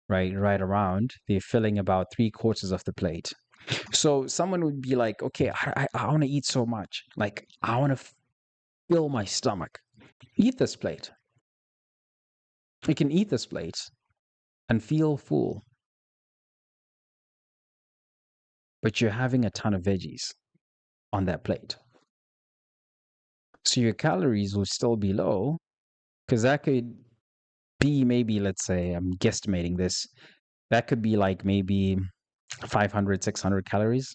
right around. They're filling about three-quarters of the plate. So someone would be like, okay, I want to eat so much. Like, I want to fill my stomach. Eat this plate. You can eat this plate and feel full, but you're having a ton of veggies on that plate. So your calories will still be low because that could be maybe, let's say, I'm guesstimating this, that could be like maybe 500, 600 calories.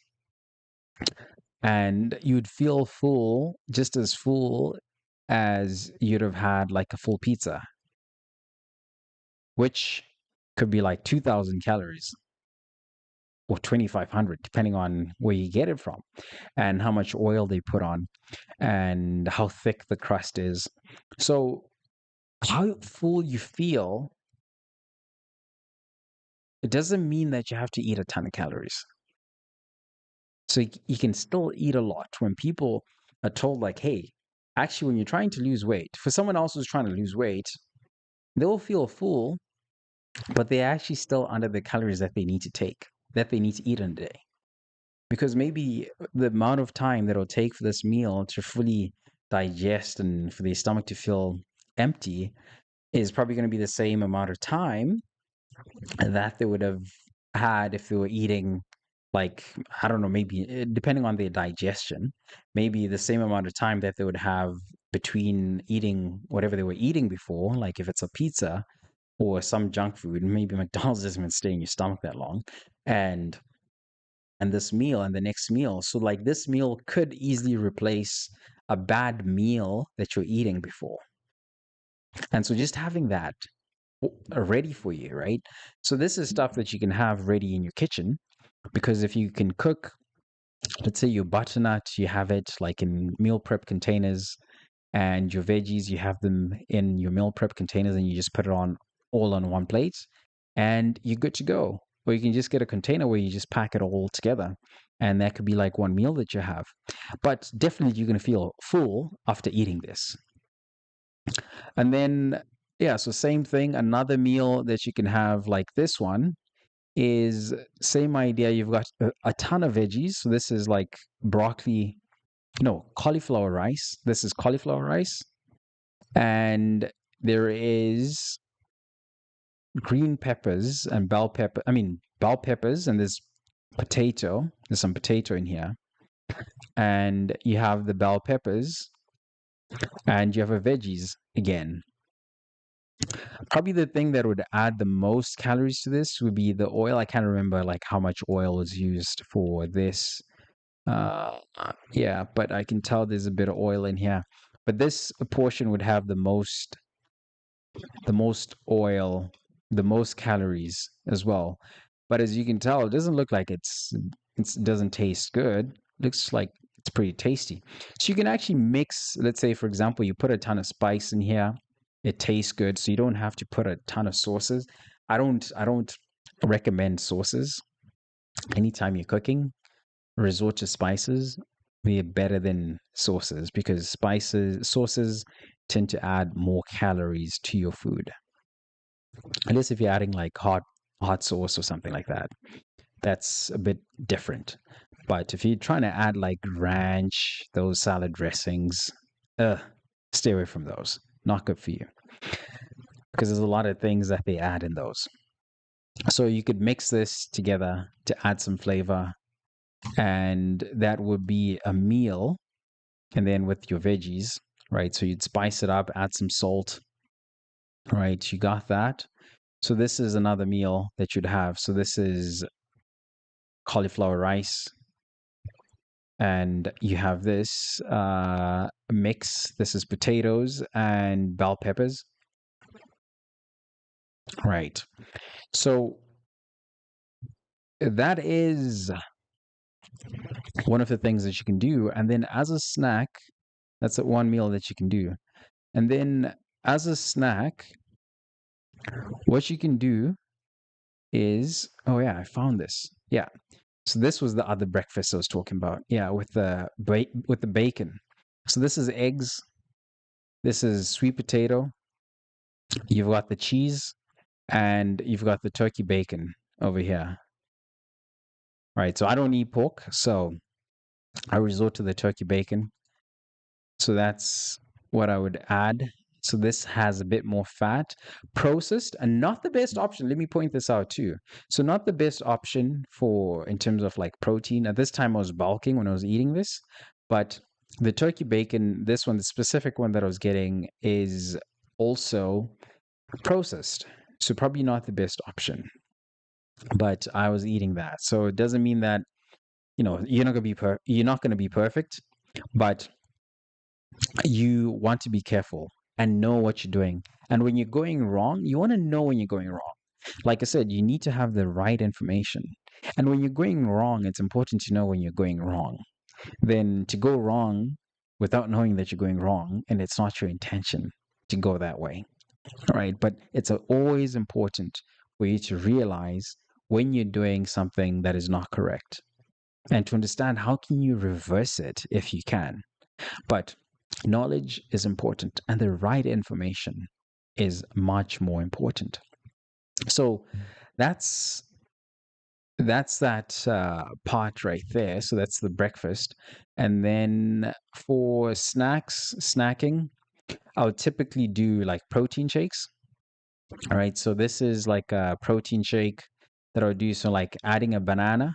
And you'd feel full, just as full as you'd have had like a full pizza, which could be like 2,000 calories or 2,500, depending on where you get it from and how much oil they put on and how thick the crust is. So, how full you feel, it doesn't mean that you have to eat a ton of calories. So, you can still eat a lot. When people are told, like, hey, actually, when you're trying to lose weight, for someone else who's trying to lose weight, they'll feel full, but they're actually still under the calories that they need to take, that they need to eat in a day. Because maybe the amount of time that it'll take for this meal to fully digest and for the stomach to feel empty is probably going to be the same amount of time that they would have had if they were eating, like, I don't know, maybe depending on their digestion, maybe the same amount of time that they would have between eating whatever they were eating before, like if it's a pizza or some junk food, maybe McDonald's doesn't even stay in your stomach that long, and this meal and the next meal. So like this meal could easily replace a bad meal that you're eating before. And so just having that ready for you, right? So this is stuff that you can have ready in your kitchen because if you can cook, let's say your butternut, you have it like in meal prep containers, and your veggies, you have them in your meal prep containers, and you just put it on all on one plate, and you're good to go. Or you can just get a container where you just pack it all together, and that could be like one meal that you have. But definitely, you're going to feel full after eating this. And then, yeah, so same thing. Another meal that you can have like this one is same idea. You've got a ton of veggies. So this is like broccoli, no, cauliflower rice. This is cauliflower rice. And there is green peppers and bell peppers, and there's potato. There's some potato in here. And you have the bell peppers and you have a veggies again. Probably the thing that would add the most calories to this would be the oil. I can't remember like how much oil is used for this. Yeah, but I can tell there's a bit of oil in here. But this portion would have the most oil, the most calories as well. But as you can tell, it doesn't look like it doesn't taste good. It looks like it's pretty tasty. So you can actually mix, let's say for example, you put a ton of spice in here. It tastes good, so you don't have to put a ton of sauces. I don't recommend sauces. Anytime you're cooking, resort to spices. They're better than sauces because sauces tend to add more calories to your food. Unless if you're adding like hot sauce or something like that, that's a bit different. But if you're trying to add like ranch, those salad dressings, uh, stay away from those. Not good for you because there's a lot of things that they add in those. So you could mix this together to add some flavor, and that would be a meal. And then with your veggies, right? So you'd spice it up, add some salt, right? You got that. So this is another meal that you'd have. So this is cauliflower rice, and you have this mix. This is potatoes and bell peppers, right? So that is one of the things that you can do. And then as a snack, that's one meal that you can do. And then as a snack, what you can do is, oh yeah, I found this. Yeah. So this was the other breakfast I was talking about. Yeah, with the bacon. So this is eggs. This is sweet potato, you've got the cheese, and you've got the turkey bacon over here. Right. So I don't eat pork, so I resort to the turkey bacon. So that's what I would add. So this has a bit more fat, processed, and not the best option. Let me point this out too. So not the best option for in terms of like protein. At this time I was bulking when I was eating this, but the turkey bacon, this one, the specific one that I was getting is also processed. So probably not the best option, but I was eating that. So it doesn't mean that, you're not going to be perfect, but you want to be careful and know what you're doing. And when you're going wrong, you want to know when you're going wrong. Like I said, you need to have the right information. And when you're going wrong, it's important to know when you're going wrong. Then to go wrong without knowing that you're going wrong, and it's not your intention to go that way. All right. But it's always important for you to realize when you're doing something that is not correct and to understand how can you reverse it if you can. But knowledge is important, and the right information is much more important. So that's that part right there. So that's the breakfast, and then for snacking, I would typically do like protein shakes. All right, so this is like a protein shake that I would do. So like adding a banana,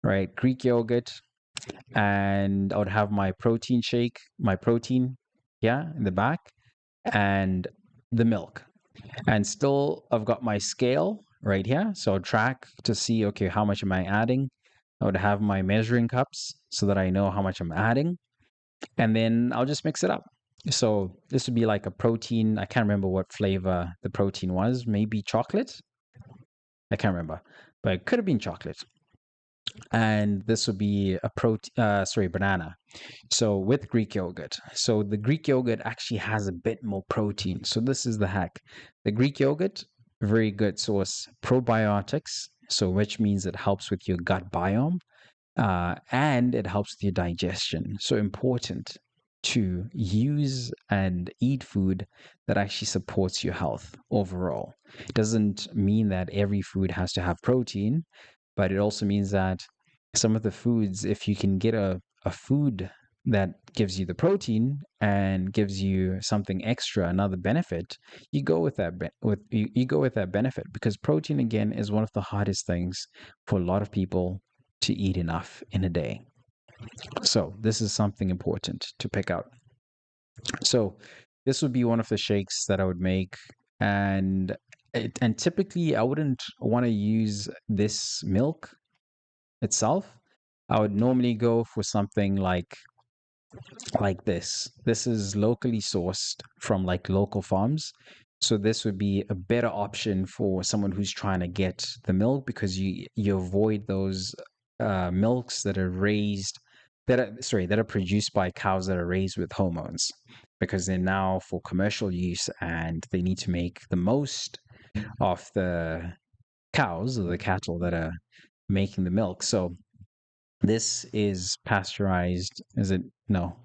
right, Greek yogurt, and I would have my protein shake, my protein, yeah, in the back, and the milk. And still, I've got my scale right here. So I'll track to see, okay, how much am I adding? I would have my measuring cups so that I know how much I'm adding. And then I'll just mix it up. So this would be like a protein. I can't remember what flavor the protein was. Maybe chocolate. I can't remember, but it could have been chocolate. And this would be a banana. So with Greek yogurt. So the Greek yogurt actually has a bit more protein. So this is the hack. The Greek yogurt, very good source, probiotics. So which means it helps with your gut biome, and it helps with your digestion. So important to use and eat food that actually supports your health overall. It doesn't mean that every food has to have protein, but it also means that some of the foods, if you can get a food that gives you the protein and gives you something extra, another benefit, you go with that you go with that benefit, because protein again is one of the hardest things for a lot of people to eat enough in a day. So this is something important to pick out. So this would be one of the shakes that I would make, and and typically I wouldn't want to use this milk itself. I would normally go for something like this. This is locally sourced from like local farms. So this would be a better option for someone who's trying to get the milk, because you avoid those milks that are raised that are produced by cows that are raised with hormones, because they're now for commercial use and they need to make the most of the cows or the cattle that are making the milk. So this is pasteurized. Is it? No,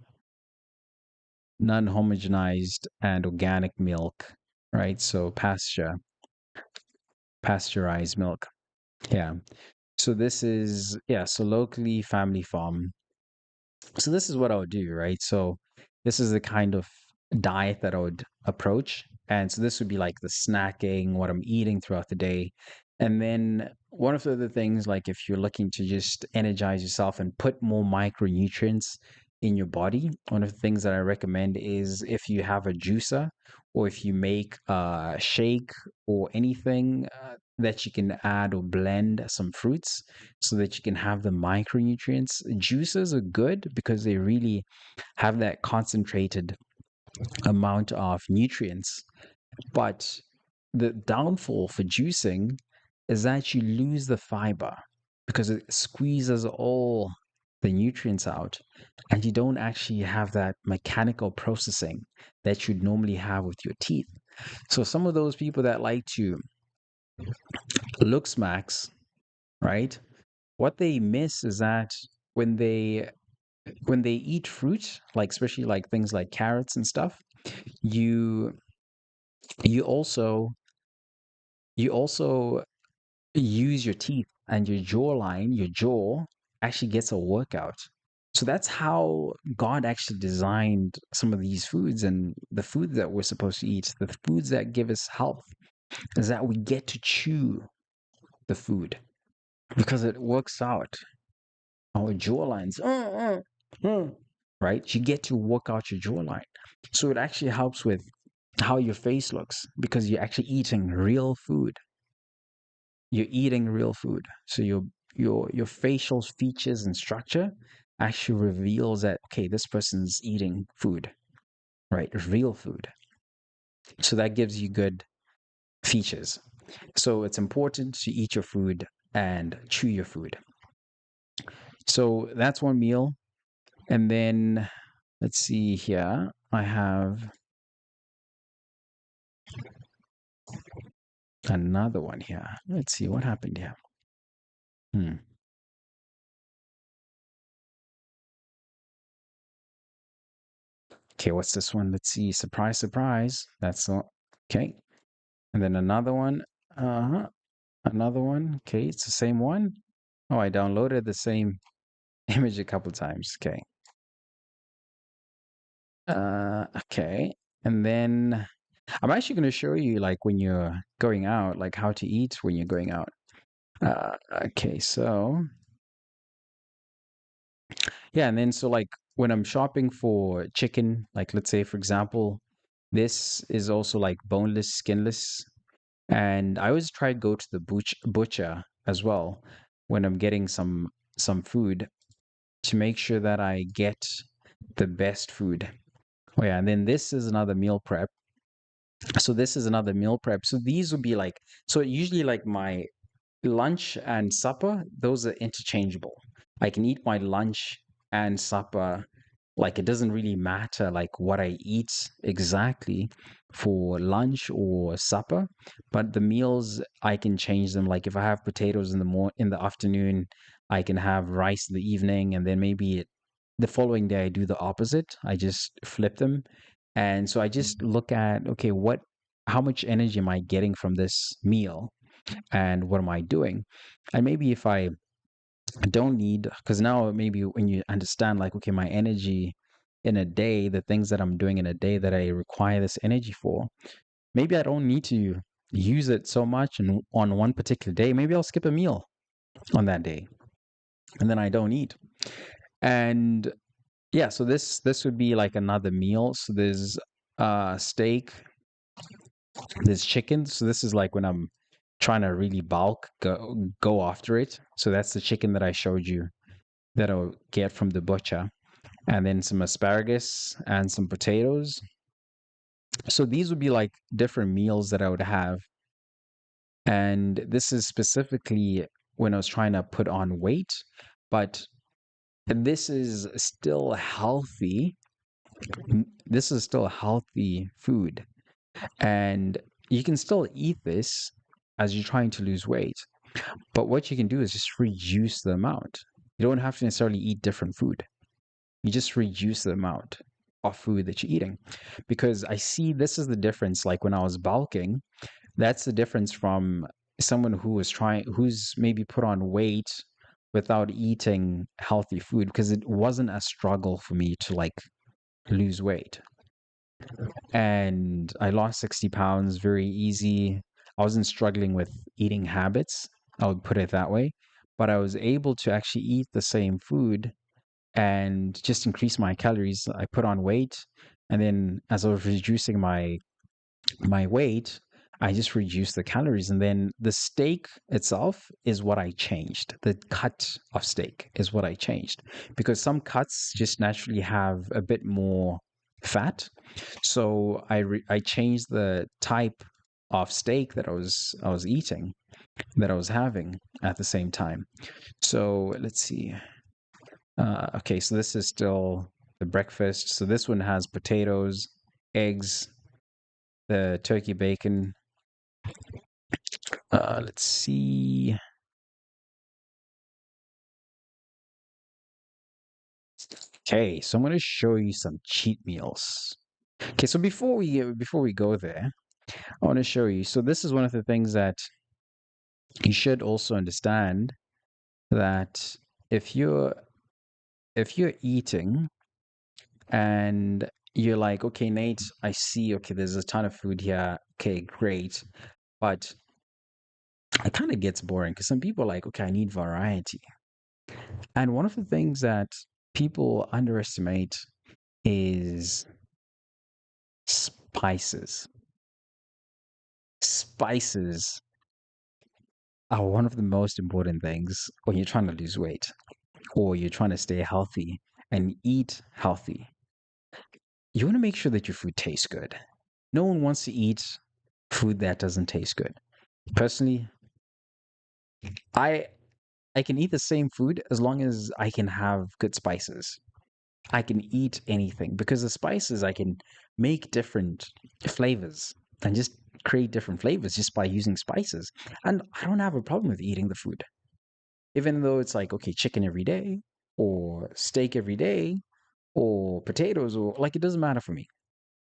non-homogenized and organic milk, right? So pasteurized milk. Yeah. So this is, yeah, so locally family farm. So this is what I would do, right? So this is the kind of diet that I would approach. And so this would be like the snacking, what I'm eating throughout the day. And then one of the other things, like if you're looking to just energize yourself and put more micronutrients in your body, one of the things that I recommend is if you have a juicer, or if you make a shake or anything that you can add or blend some fruits so that you can have the micronutrients. Juices are good because they really have that concentrated amount of nutrients. But the downfall for juicing is that you lose the fiber because it squeezes all the nutrients out, and you don't actually have that mechanical processing that you'd normally have with your teeth. So some of those people that like to look smacks, right? What they miss is that when they when they eat fruit, like especially like things like carrots and stuff, You you also you also use your teeth and your jawline, your jaw actually gets a workout. So that's how God actually designed some of these foods and the foods that we're supposed to eat, the foods that give us health, is that we get to chew the food because it works out our jawlines. Right? You get to work out your jawline. So it actually helps with how your face looks because you're actually eating real food. You're eating real food. So your facial features and structure actually reveals that okay, this person's eating food, right? Real food. So that gives you good features. So it's important to eat your food and chew your food. So that's one meal. And then let's see here. I have another one here. Let's see what happened here. Hmm. Okay, what's this one? Let's see. Surprise, surprise. That's all. Okay. And then another one. Uh-huh. Another one. Okay, it's the same one. Oh, I downloaded the same image a couple times. Okay. Okay. And then I'm actually going to show you like when you're going out, like how to eat when you're going out. Okay, so yeah, and then so like when I'm shopping for chicken, like let's say for example, this is also like boneless, skinless, and I always try to go to the butcher as well when I'm getting some food to make sure that I get the best food. Oh yeah, and then this is another meal prep. So this is another meal prep. So these would be like so usually like my lunch and supper, those are interchangeable. I can eat my lunch and supper. Like it doesn't really matter like what I eat exactly for lunch or supper, but the meals I can change them. Like if I have potatoes in in the afternoon, I can have rice in the evening, and then maybe the following day I do the opposite. I just flip them. And so I just look at okay, what how much energy am I getting from this meal? And what am I doing? And maybe if I don't need, because now maybe when you understand, like, okay, my energy in a day, the things that I'm doing in a day that I require this energy for, maybe I don't need to use it so much and on one particular day. Maybe I'll skip a meal on that day and then I don't eat. And yeah, so this would be like another meal. So there's steak, there's chicken. So this is like when I'm trying to really bulk, go after it. So that's the chicken that I showed you that I'll get from the butcher, and then some asparagus and some potatoes. So these would be like different meals that I would have. And this is specifically when I was trying to put on weight, but this is still healthy. This is still healthy food. And you can still eat this as you're trying to lose weight. But what you can do is just reduce the amount. You don't have to necessarily eat different food. You just reduce the amount of food that you're eating. Because I see this is the difference. Like when I was bulking, that's the difference from someone who's maybe put on weight without eating healthy food because it wasn't a struggle for me to like lose weight. And I lost 60 pounds very easy. I wasn't struggling with eating habits, I would put it that way. But I was able to actually eat the same food and just increase my calories. I put on weight, and then as I was reducing my weight, I just reduced the calories. And then the steak itself is what I changed. The cut of steak is what I changed because some cuts just naturally have a bit more fat. So I changed the type of steak that I was eating, that I was having at the same time. So let's see. Okay, so this is still the breakfast. So this one has potatoes, eggs, the turkey bacon. Let's see. Okay, so I'm going to show you some cheat meals. Okay, so before we go there, I want to show you. So this is one of the things that you should also understand, that if you're if you're eating and you're like, okay, Nate, I see, okay, there's a ton of food here. Okay, great. But it kind of gets boring because some people are like, okay, I need variety. And one of the things that people underestimate is spices. Spices are one of the most important things when you're trying to lose weight or you're trying to stay healthy and eat healthy. You want to make sure that your food tastes good. No one wants to eat food that doesn't taste good. Personally, I I can eat the same food as long as I can have good spices. I can eat anything because the spices I can make different flavors and just create different flavors just by using spices. And I don't have a problem with eating the food. Even though it's like, okay, chicken every day or steak every day or potatoes or like it doesn't matter for me.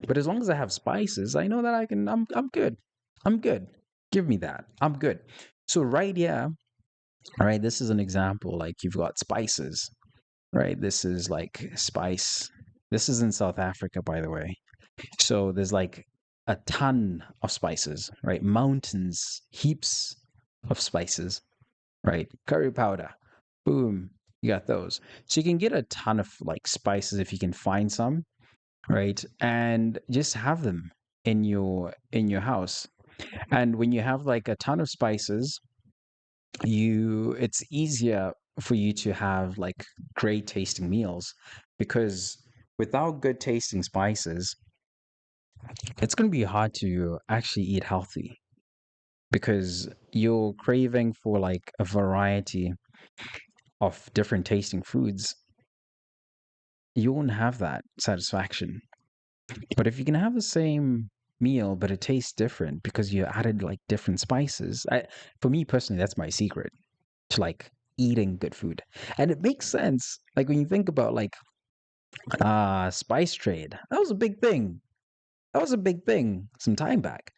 But as long as I have spices, I know that I'm good. I'm good. Give me that. I'm good. So right here, all right, this is an example. Like you've got spices, right? This is like spice. This is in South Africa, by the way. So there's like a ton of spices, right? Mountains, heaps of spices, right? Curry powder, boom, you got those. So you can get a ton of like spices if you can find some, right? And just have them in your house. And when you have like a ton of spices, it's easier for you to have like great tasting meals because without good tasting spices, it's going to be hard to actually eat healthy because you're craving for like a variety of different tasting foods. You won't have that satisfaction. But if you can have the same meal, but it tastes different because you added like different spices, for me personally, that's my secret to like eating good food. And it makes sense. Like when you think about like spice trade, that was a big thing. That was a big thing some time back.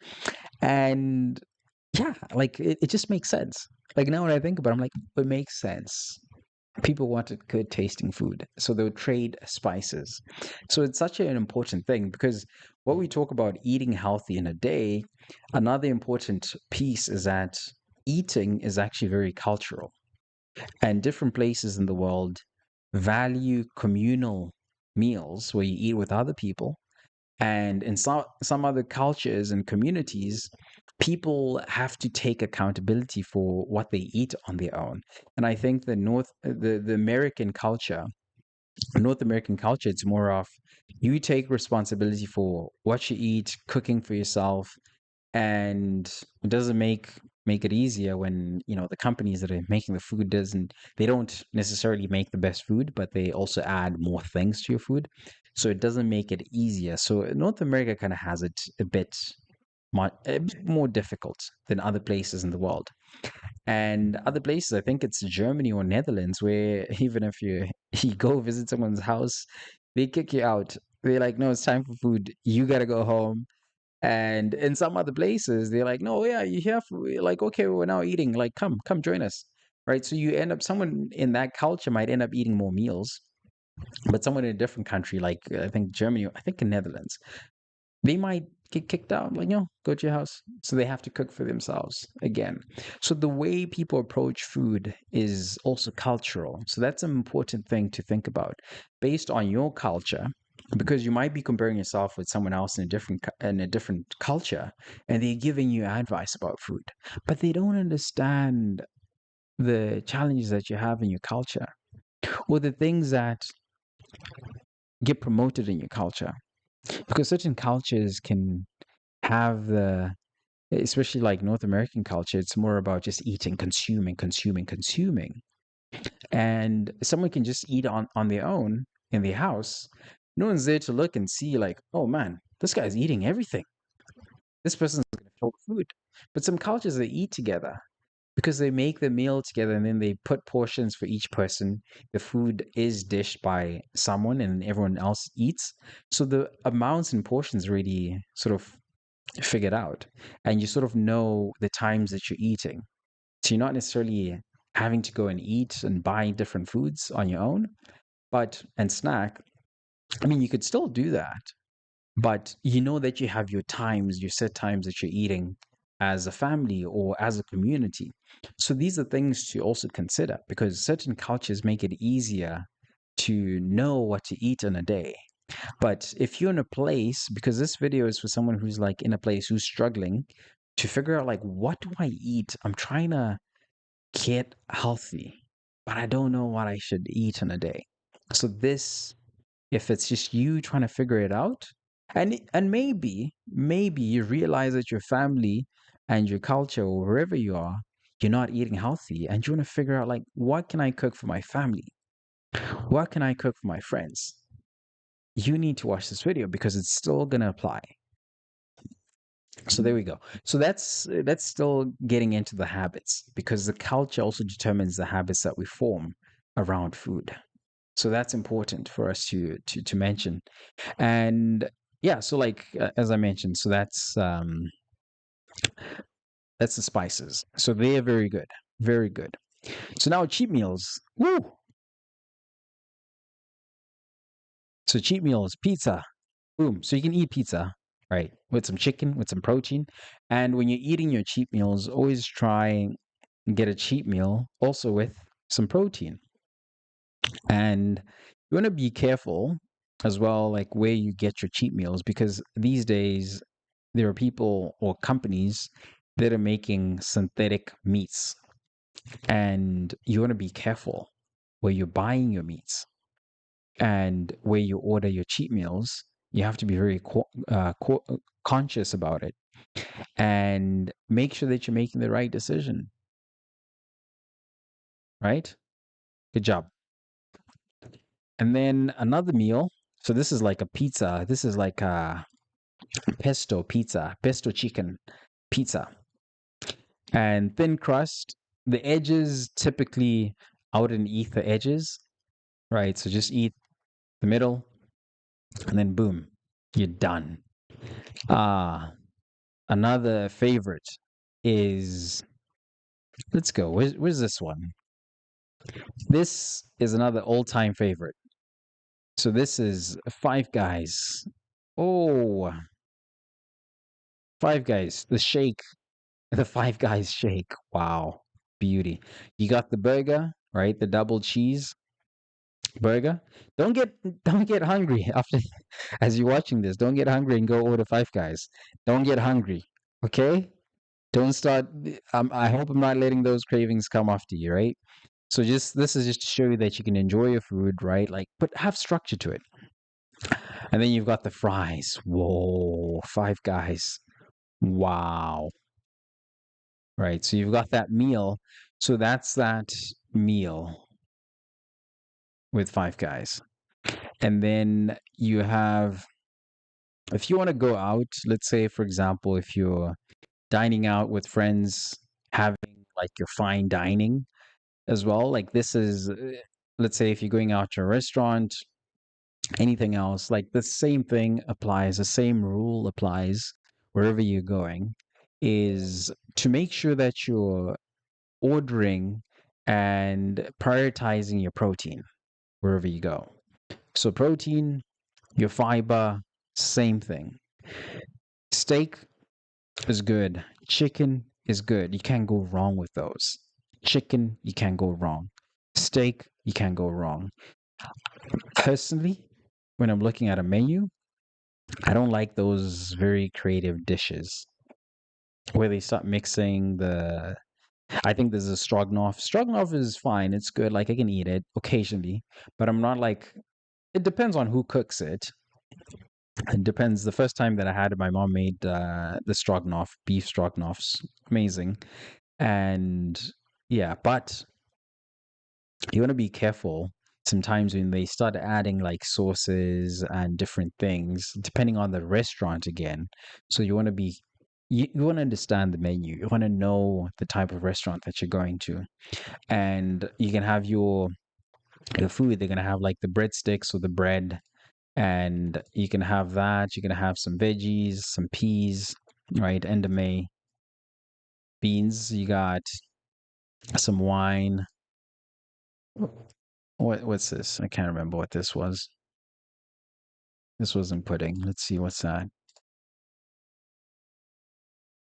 And yeah, like it just makes sense. Like now when I think about it, I'm like, it makes sense. People wanted good tasting food, so they would trade spices. So it's such an important thing because what we talk about eating healthy in a day, another important piece is that eating is actually very cultural, and different places in the world value communal meals where you eat with other people. And in some other cultures and communities, people have to take accountability for what they eat on their own. And I think the American culture, North American culture, it's more of you take responsibility for what you eat, cooking for yourself, and it doesn't make it easier when the companies that are making the food doesn't they don't necessarily make the best food, but they also add more things to your food, so it doesn't make it easier. So North America kind of has it a bit more difficult than other places in the world. And other places, I think it's Germany or Netherlands, where even if you go visit someone's house, they kick you out. They're like, no, it's time for food, you got to go home. And in some other places, they're like, no, yeah, you have like, okay, we're now eating. Like, come join us. Right. So you end up, someone in that culture might end up eating more meals, but someone in a different country, like I think Germany, I think in Netherlands, they might get kicked out, like, go to your house. So they have to cook for themselves again. So the way people approach food is also cultural. So that's an important thing to think about based on your culture, because you might be comparing yourself with someone else in a different culture, and they're giving you advice about food, but they don't understand the challenges that you have in your culture or the things that get promoted in your culture, because certain cultures can have especially like North American culture, it's more about just eating, consuming, consuming, consuming. And someone can just eat on their own in their house. No one's there to look and see, like, oh man, this guy's eating everything. This person's going to throw food. But some cultures, they eat together. because they make the meal together and then they put portions for each person. The food is dished by someone and everyone else eats. So the amounts and portions really sort of figured out. And you sort of know the times that you're eating. So you're not necessarily having to go and eat and buy different foods on your own, but and snack. I mean, you could still do that, but you know that you have your times, your set times that you're eating as a family or as a community. So these are things to also consider because certain cultures make it easier to know what to eat in a day. But if you're in a place, because this video is for someone who's like in a place who's struggling to figure out like what do I eat? I'm trying to get healthy, but I don't know what I should eat in a day. So this, if it's just you trying to figure it out, and maybe you realize that your family and your culture or wherever you are, you're not eating healthy, and you want to figure out like what can I cook for my family, what can I cook for my friends. You need to watch this video because it's still gonna apply. So there we go. So that's still getting into the habits because the culture also determines the habits that we form around food. So that's important for us to mention. And yeah, so like as I mentioned, so that's the spices. So they are very good, very good. So now cheat meals. Woo! So cheat meals, pizza. Boom. So you can eat pizza, right? With some chicken, with some protein. And when you're eating your cheat meals, always try and get a cheat meal also with some protein. And you want to be careful as well, like where you get your cheat meals, because these days there are people or companies that are making synthetic meats. And you want to be careful where you're buying your meats and where you order your cheat meals. You have to be very conscious about it and make sure that you're making the right decision, right? Good job. And then another meal. So this is like a pizza. This is like a pesto pizza, pesto chicken pizza. And thin crust. The edges typically I wouldn't eat the edges, right? So just eat the middle and then boom, you're done. Ah, another favorite is let's go. Where's this one? This is another all-time favorite. So this is Five Guys. Oh, Five Guys, the shake, the Five Guys shake. Wow, beauty. You got the burger, right? The double cheese burger. Don't get don't get hungry after as you're watching this. Don't get hungry and go order Five Guys. Don't get hungry, okay? Don't start. I hope I'm not letting those cravings come after you, right? So just this is just to show you that you can enjoy your food, right? Like, but have structure to it. And then you've got the fries. Whoa, Five Guys. Wow. Right. So you've got that meal. So that's that meal with Five Guys. And then you have, if you want to go out, let's say, for example, if you're dining out with friends, having like your fine dining as well, like this is, let's say, if you're going out to a restaurant, anything else, like the same thing applies, the same rule applies wherever you're going, is to make sure that you're ordering and prioritizing your protein wherever you go. So, protein, your fiber, same thing. Steak is good, chicken is good. You can't go wrong with those. Chicken, you can't go wrong. Steak, you can't go wrong. Personally, when I'm looking at a menu, I don't like those very creative dishes where they start mixing the. I think there's a stroganoff. Stroganoff is fine. It's good. Like I can eat it occasionally, but I'm not like. It depends on who cooks it. It depends. The first time that I had it, my mom made the stroganoff, beef stroganoffs, amazing. And yeah, but you want to be careful sometimes when they start adding like sauces and different things, depending on the restaurant again. So you want to be you want to understand the menu. You want to know the type of restaurant that you're going to, and you can have your food. They're gonna have like the breadsticks or the bread, and you can have that. You're gonna have some veggies, some peas, right? Endame beans. You got some wine. What's this? I can't remember what this was. This wasn't pudding. Let's see what's that.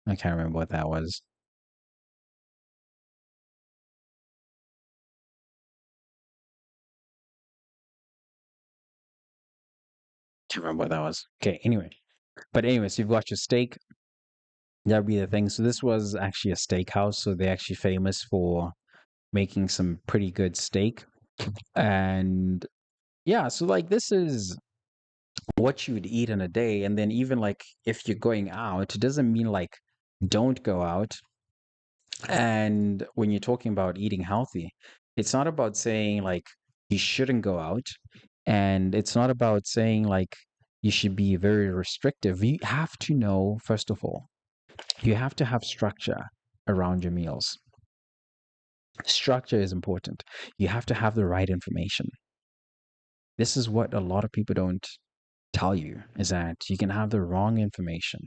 I can't remember what that was. Can't remember what that was. Okay, anyway. But anyways, you've got your steak. That'd be the thing. So this was actually a steakhouse. So they're actually famous for making some pretty good steak. And yeah, so like this is what you would eat in a day. And then even like if you're going out, it doesn't mean like don't go out. And when you're talking about eating healthy, it's not about saying like you shouldn't go out. And it's not about saying like you should be very restrictive. You have to know, first of all, you have to have structure around your meals. Structure is important. You have to have the right information. This is what a lot of people don't tell you is that you can have the wrong information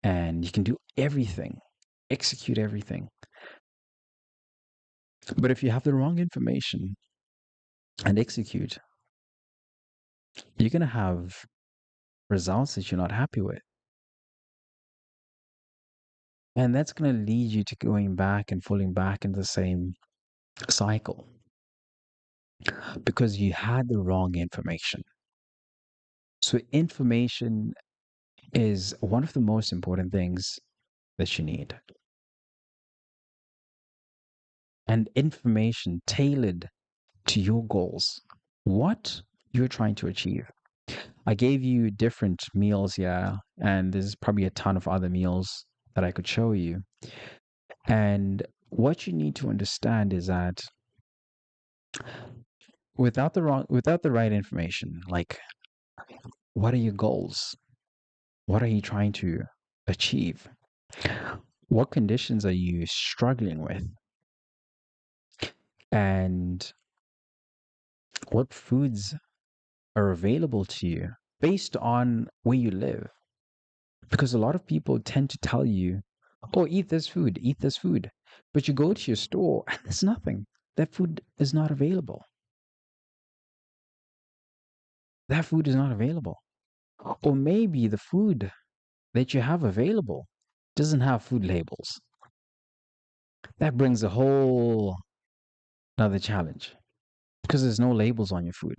and you can do everything, execute everything. But if you have the wrong information and execute, you're going to have results that you're not happy with. And that's going to lead you to going back and falling back into the same cycle because you had the wrong information. So, information is one of the most important things that you need. And information tailored to your goals, what you're trying to achieve. I gave you different meals here, and there's probably a ton of other meals that I could show you. And what you need to understand is that without the right information, like what are your goals? What are you trying to achieve? What conditions are you struggling with? And what foods are available to you based on where you live? Because a lot of people tend to tell you, oh, eat this food. But you go to your store and there's nothing. That food is not available. That food is not available. Or maybe the food that you have available doesn't have food labels. That brings a whole another challenge because there's no labels on your food.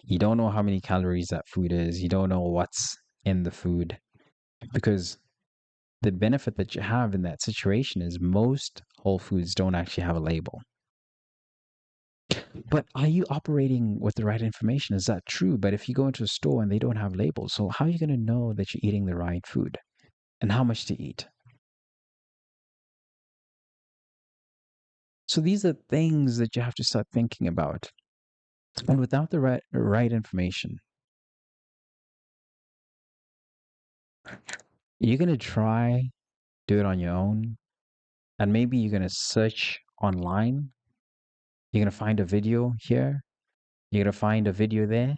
You don't know how many calories that food is. You don't know what's in the food because the benefit that you have in that situation is most whole foods don't actually have a label. But are you operating with the right information? Is that true? But if you go into a store and they don't have labels, so how are you going to know that you're eating the right food and how much to eat? So these are things that you have to start thinking about. And without the right information, you're going to try do it on your own and maybe you're going to search online. You're going to find a video here. You're going to find a video there.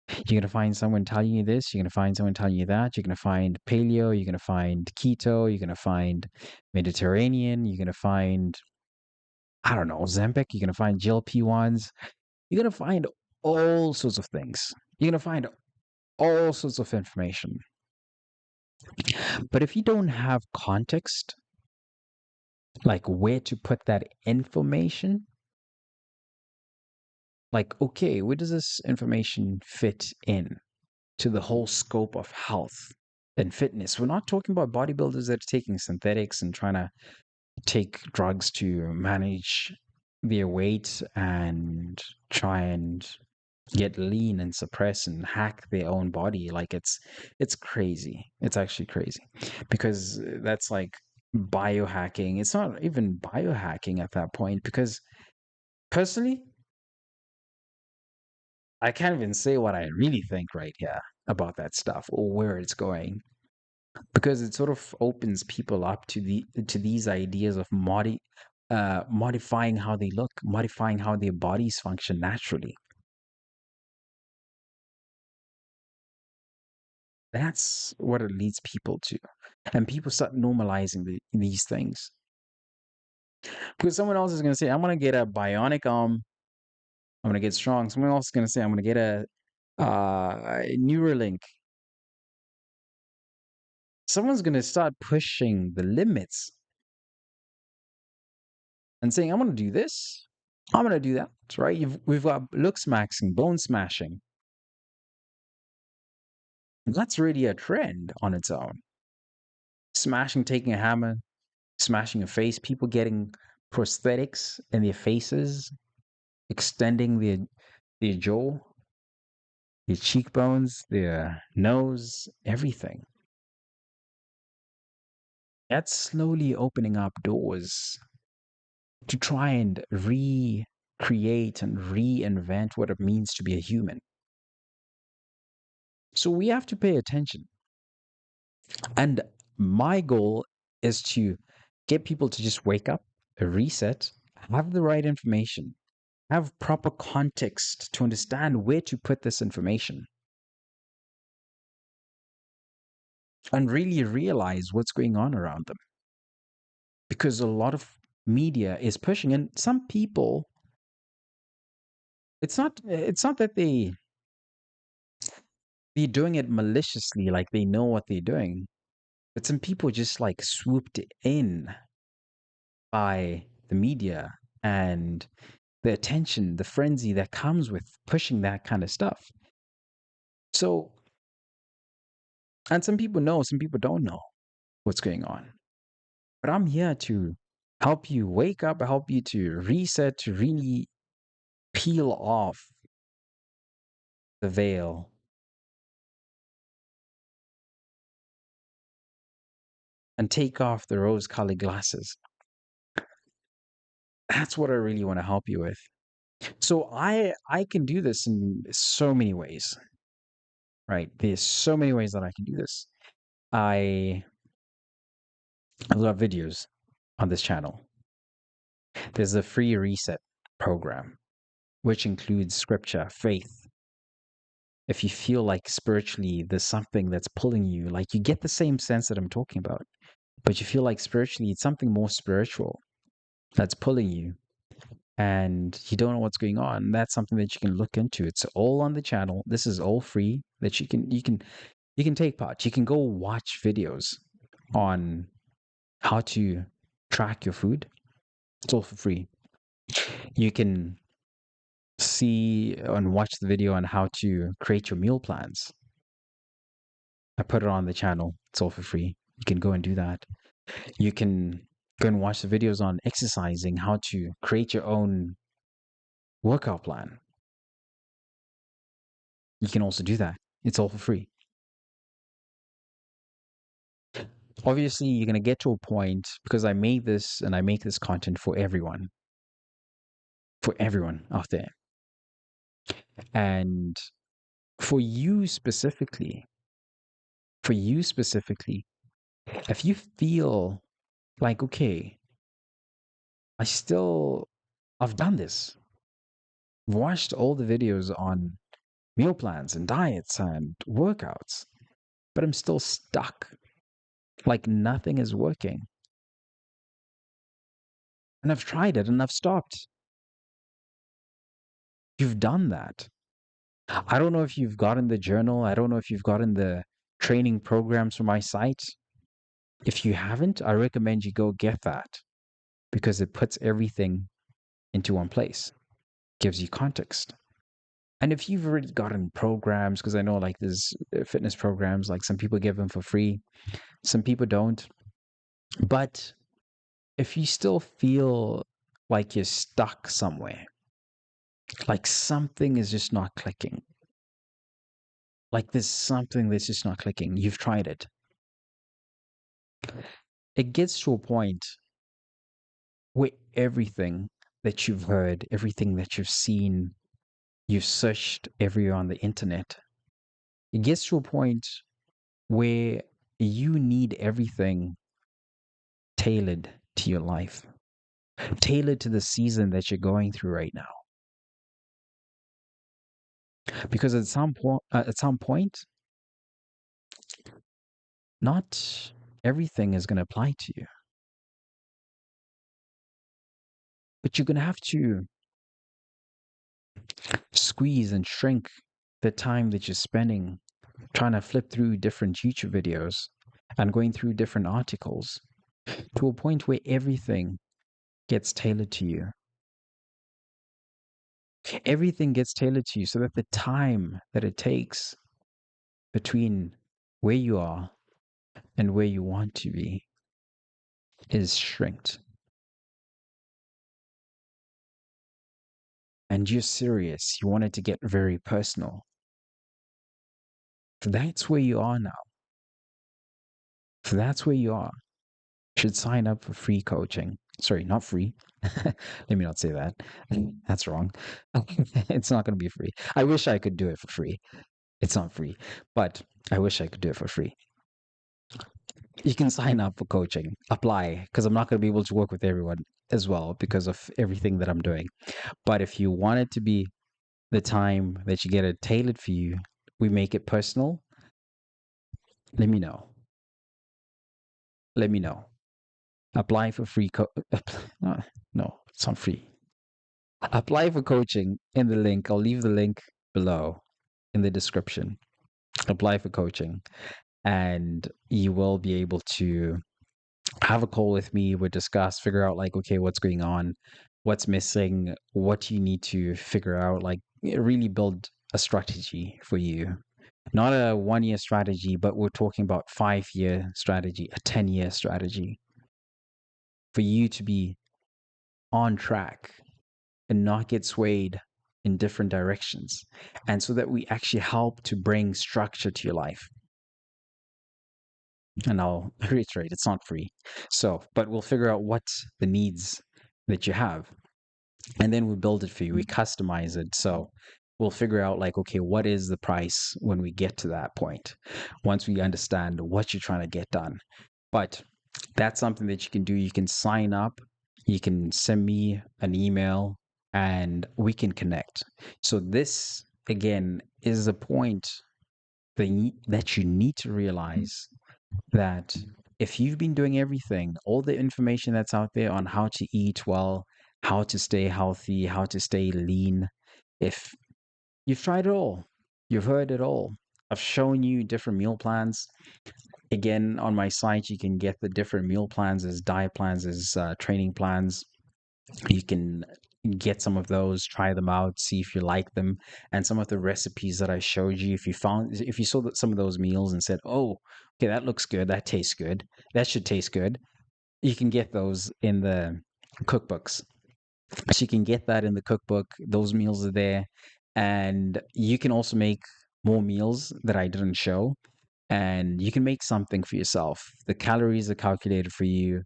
You're going to find someone telling you this. You're going to find someone telling you that. You're going to find paleo. You're going to find keto. You're going to find Mediterranean. You're going to find, I don't know, Ozempic. You're going to find GLP-1s. You're going to find all sorts of things. You're going to find all sorts of information. But if you don't have context, like where to put that information, like, okay, where does this information fit in to the whole scope of health and fitness? We're not talking about bodybuilders that are taking synthetics and trying to take drugs to manage their weight and try and get lean and suppress and hack their own body. Like it's crazy. It's actually crazy because that's like biohacking. It's not even biohacking at that point because personally I can't even say what I really think right here about that stuff or where it's going. because it sort of opens people up to these ideas of modifying how they look, modifying how their bodies function naturally. That's what it leads people to. And people start normalizing these things. Because someone else is going to say, I'm going to get a bionic arm. I'm going to get strong. Someone else is going to say, I'm going to get a Neuralink. Someone's going to start pushing the limits and saying, I'm going to do this. I'm going to do that. Right? We've got look smashing, bone smashing. That's really a trend on its own. Smashing, taking a hammer, smashing a face, people getting prosthetics in their faces, extending their jaw, their cheekbones, their nose, everything. That's slowly opening up doors to try and recreate and reinvent what it means to be a human. So we have to pay attention. And my goal is to get people to just wake up, reset, have the right information, have proper context to understand where to put this information, and really realize what's going on around them. Because a lot of media is pushing, and some people, it's not that they're doing it maliciously, like they know what they're doing, but some people just like swooped in by the media and the attention, the frenzy that comes with pushing that kind of stuff. So, and some people know, some people don't know what's going on. But I'm here to help you wake up, help you to reset, to really peel off the veil and take off the rose colored glasses. That's what I really want to help you with. So I can do this in so many ways, right? There's so many ways that I can do this. I love videos on this channel. There's a free reset program, which includes scripture, faith. If you feel like spiritually there's something that's pulling you, like you get the same sense that I'm talking about, but you feel like spiritually it's something more spiritual that's pulling you and you don't know what's going on, that's something that you can look into. It's all on the channel. This is all free that you can take part. You can go watch videos on how to track your food. It's all for free. You can see and watch the video on how to create your meal plans. I put it on the channel. It's all for free. You can go and do that. You can go and watch the videos on exercising, how to create your own workout plan. You can also do that. It's all for free. Obviously, you're going to get to a point because I made this and I make this content for everyone out there. And for you specifically, if you feel like, okay, I've done this, I've watched all the videos on meal plans and diets and workouts, but I'm still stuck. Like nothing is working. And I've tried it and I've stopped. You've done that. I don't know if you've gotten the journal. I don't know if you've gotten the training programs from my site. If you haven't, I recommend you go get that because it puts everything into one place, gives you context. And if you've already gotten programs, because I know like there's fitness programs, like some people give them for free, some people don't. But if you still feel like you're stuck somewhere, like something is just not clicking, like there's something that's just not clicking, you've tried it. It gets to a point where everything that you've heard, everything that you've seen, you've searched everywhere on the internet, it gets to a point where you need everything tailored to your life, tailored to the season that you're going through right now. Because at some point, not everything is going to apply to you, but you're going to have to squeeze and shrink the time that you're spending trying to flip through different YouTube videos and going through different articles to a point where everything gets tailored to you. Everything gets tailored to you so that the time that it takes between where you are and where you want to be is shrinked. And you're serious. You want it to get very personal. That's where you are now. That's where you are. You should sign up for free coaching. Sorry, not free. Let me not say that. That's wrong. It's not going to be free. I wish I could do it for free. It's not free, but I wish I could do it for free. You can sign up for coaching, apply, because I'm not going to be able to work with everyone as well because of everything that I'm doing. But if you want it to be the time that you get it tailored for you, we make it personal, let me know. Let me know. Apply for free no, it's not free. Apply for coaching in the link. I'll leave the link below in the description. Apply for coaching and you will be able to have a call with me. We'll discuss, figure out like, okay, what's going on, what's missing, what you need to figure out, like really build a strategy for you. Not a 1 year strategy, but we're talking about 5 year strategy, a 10-year strategy for you to be on track and not get swayed in different directions. And so that we actually help to bring structure to your life. And I'll reiterate, it's not free. So, but we'll figure out what the needs that you have. And then we build it for you. We customize it. So we'll figure out like, okay, what is the price when we get to that point? Once we understand what you're trying to get done. But that's something that you can do. You can sign up. You can send me an email and we can connect. So this again is a point that you need to realize that if you've been doing everything, all the information that's out there on how to eat well, how to stay healthy, how to stay lean, if you've tried it all, you've heard it all. I've shown you different meal plans. Again, on my site, you can get the different meal plans as diet plans, as training plans. You can get some of those, try them out, see if you like them. And some of the recipes that I showed you, if you saw that some of those meals and said, oh, okay, that looks good, that tastes good, that should taste good, you can get those in the cookbooks. So you can get that in the cookbook. Those meals are there. And you can also make more meals that I didn't show and you can make something for yourself. The calories are calculated for you,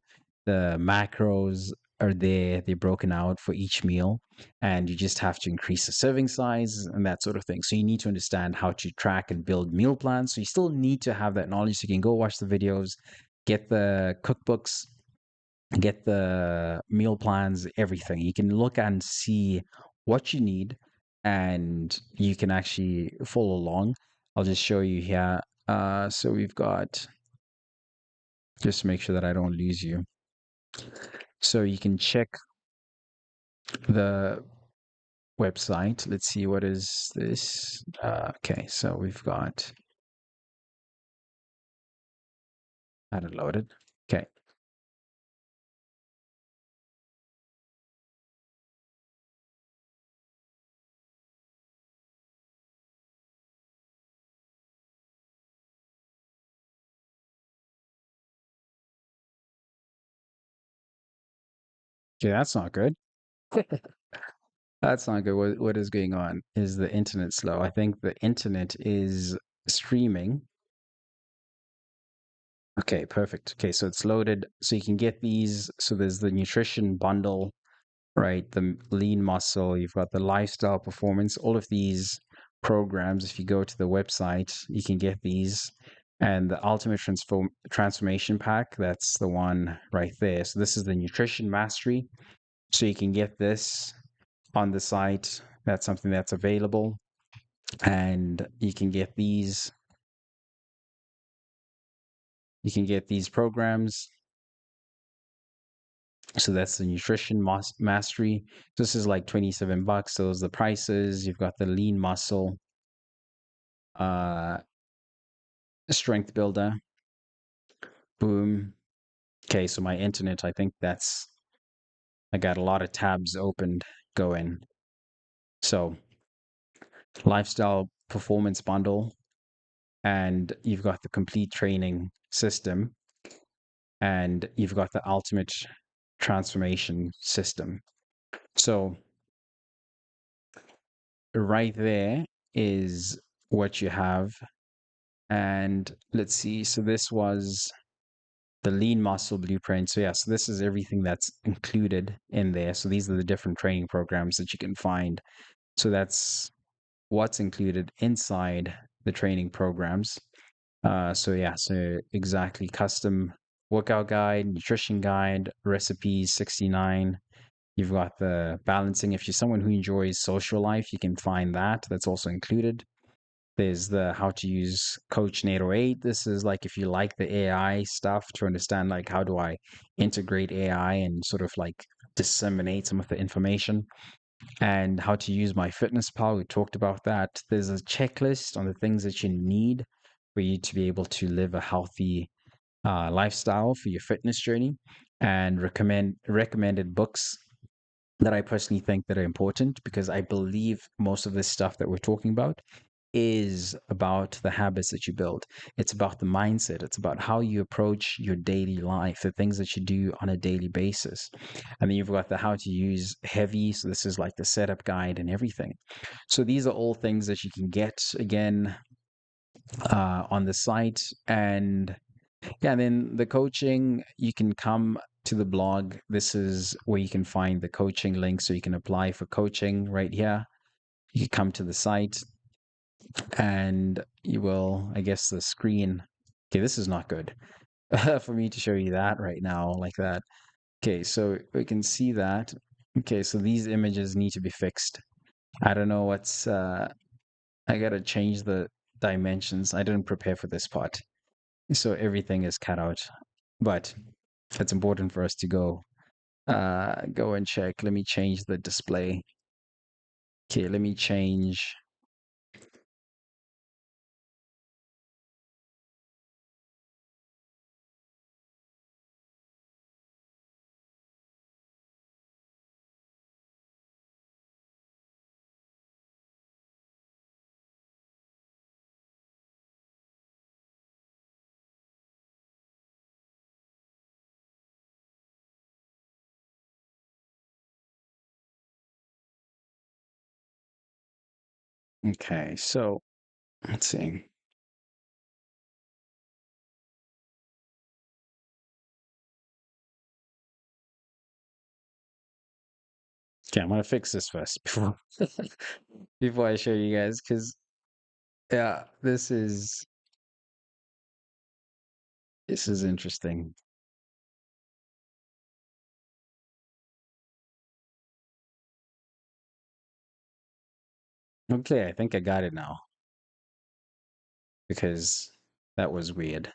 the macros are there, they're broken out for each meal, and you just have to increase the serving size and that sort of thing. So you need to understand how to track and build meal plans. So you still need to have that knowledge. So you can go watch the videos, get the cookbooks, get the meal plans, everything. You can look and see what you need and you can actually follow along. I'll just show you here. So we've got, just to make sure that I don't lose you. So you can check the website. Let's see, what is this? Okay, so we've got, I had it loaded. Okay. Okay, that's not good. That's not good. What is going on? Is the internet slow? I think the internet is streaming. Okay, perfect. Okay, so it's loaded. So you can get these. So there's the nutrition bundle, right? The lean muscle, you've got the lifestyle performance, all of these programs. If you go to the website, you can get these. And the ultimate transformation pack, that's the one right there. So this is the nutrition mastery. So you can get this on the site. That's something that's available. And you can get these programs. So that's the nutrition mastery. This is like 27 bucks. Those are the prices. You've got the lean muscle, uh, strength builder. Boom. Okay, so my internet, I got a lot of tabs opened going. So lifestyle performance bundle, and you've got the complete training system, and you've got the ultimate transformation system. So right there is what you have. And let's see. So this was the lean muscle blueprint. So yeah, so this is everything that's included in there. So these are the different training programs that you can find. So that's what's included inside the training programs. So yeah, so exactly custom workout guide, nutrition guide, recipes 69. You've got the balancing. If you're someone who enjoys social life, you can find that. That's also included. There's the how to use Coach Nate 8. This is like if you like the AI stuff to understand like how do I integrate AI and sort of like disseminate some of the information, and how to use my fitness pal. We talked about that. There's a checklist on the things that you need for you to be able to live a healthy lifestyle for your fitness journey, and recommended books that I personally think that are important, because I believe most of this stuff that we're talking about is about the habits that you build. It's about the mindset. It's about how you approach your daily life, the things that you do on a daily basis. And then you've got the how to use heavy. So this is like the setup guide and everything. So these are all things that you can get again on the site. And yeah, and then the coaching, you can come to the blog. This is where you can find the coaching link. So you can apply for coaching right here. You can come to the site, and you will, I guess, the screen. Okay, this is not good for me to show you that right now like that. Okay, so we can see that. Okay, so these images need to be fixed. I don't know I gotta change the dimensions. I didn't prepare for this part. So everything is cut out. But it's important for us to go and check. Let me change the display. Okay, let me change. Okay, so let's see. Okay, I'm gonna fix this first before I show you guys, because yeah, this is interesting. Okay, I think I got it now, because that was weird.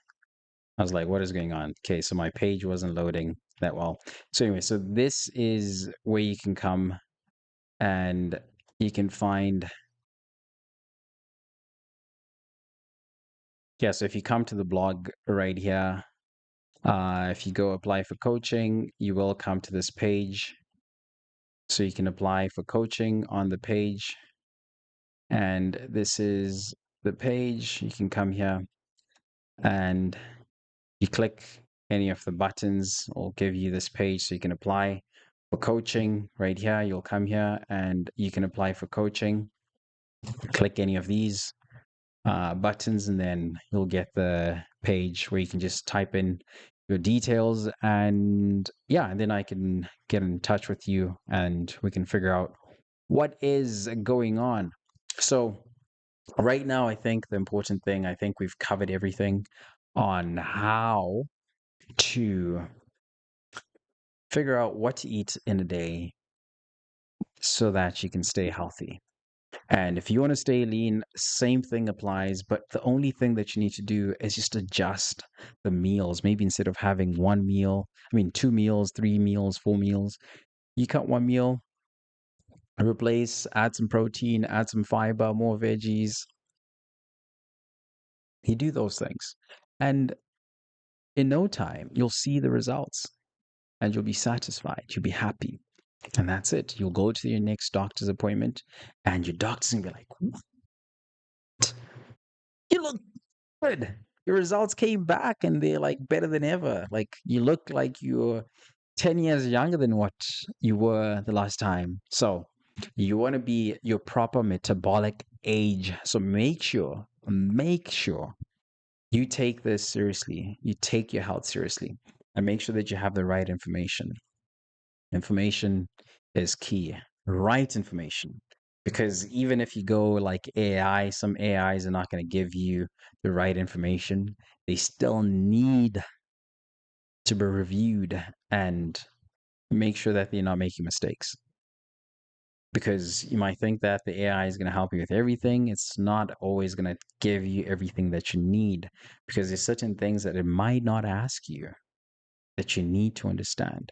I was like, what is going on? Okay, so my page wasn't loading that well. So anyway, so this is where you can come and you can find, yeah, so if you come to the blog right here, if you go apply for coaching, you will come to this page. So you can apply for coaching on the page. And this is the page. You can come here and you click any of the buttons, will give you this page so you can apply for coaching right here. You'll come here and you can apply for coaching. Click any of these buttons, and then you'll get the page where you can just type in your details. And yeah, and then I can get in touch with you and we can figure out what is going on. So Right now, I think the important thing, I think we've covered everything on how to figure out what to eat in a day so that you can stay healthy. And if you want to stay lean, same thing applies. But the only thing that you need to do is just adjust the meals. Maybe instead of having one meal, I mean, 2 meals, 3 meals, 4 meals, you cut one meal, replace, add some protein, add some fiber, more veggies. You do those things. And in no time, you'll see the results and you'll be satisfied. You'll be happy. And that's it. You'll go to your next doctor's appointment and your doctor's going to be like, you look good. Your results came back and they're like better than ever. Like you look like you're 10 years younger than what you were the last time. So you want to be your proper metabolic age. So make sure you take this seriously. You take your health seriously and make sure that you have the right information. Information is key. Right information. Because even if you go like AI, some AIs are not going to give you the right information. They still need to be reviewed and make sure that they're not making mistakes. Because you might think that the AI is going to help you with everything. It's not always going to give you everything that you need because there's certain things that it might not ask you that you need to understand.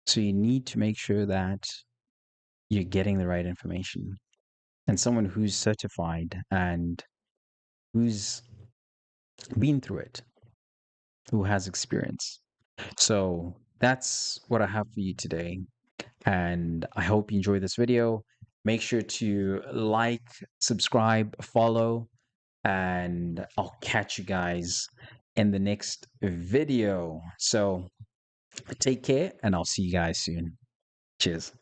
So you need to make sure that you're getting the right information and someone who's certified and who's been through it, who has experience. So that's what I have for you today. And I hope you enjoy this video. Make sure to like, subscribe, follow, and I'll catch you guys in the next video. So take care, and I'll see you guys soon. Cheers.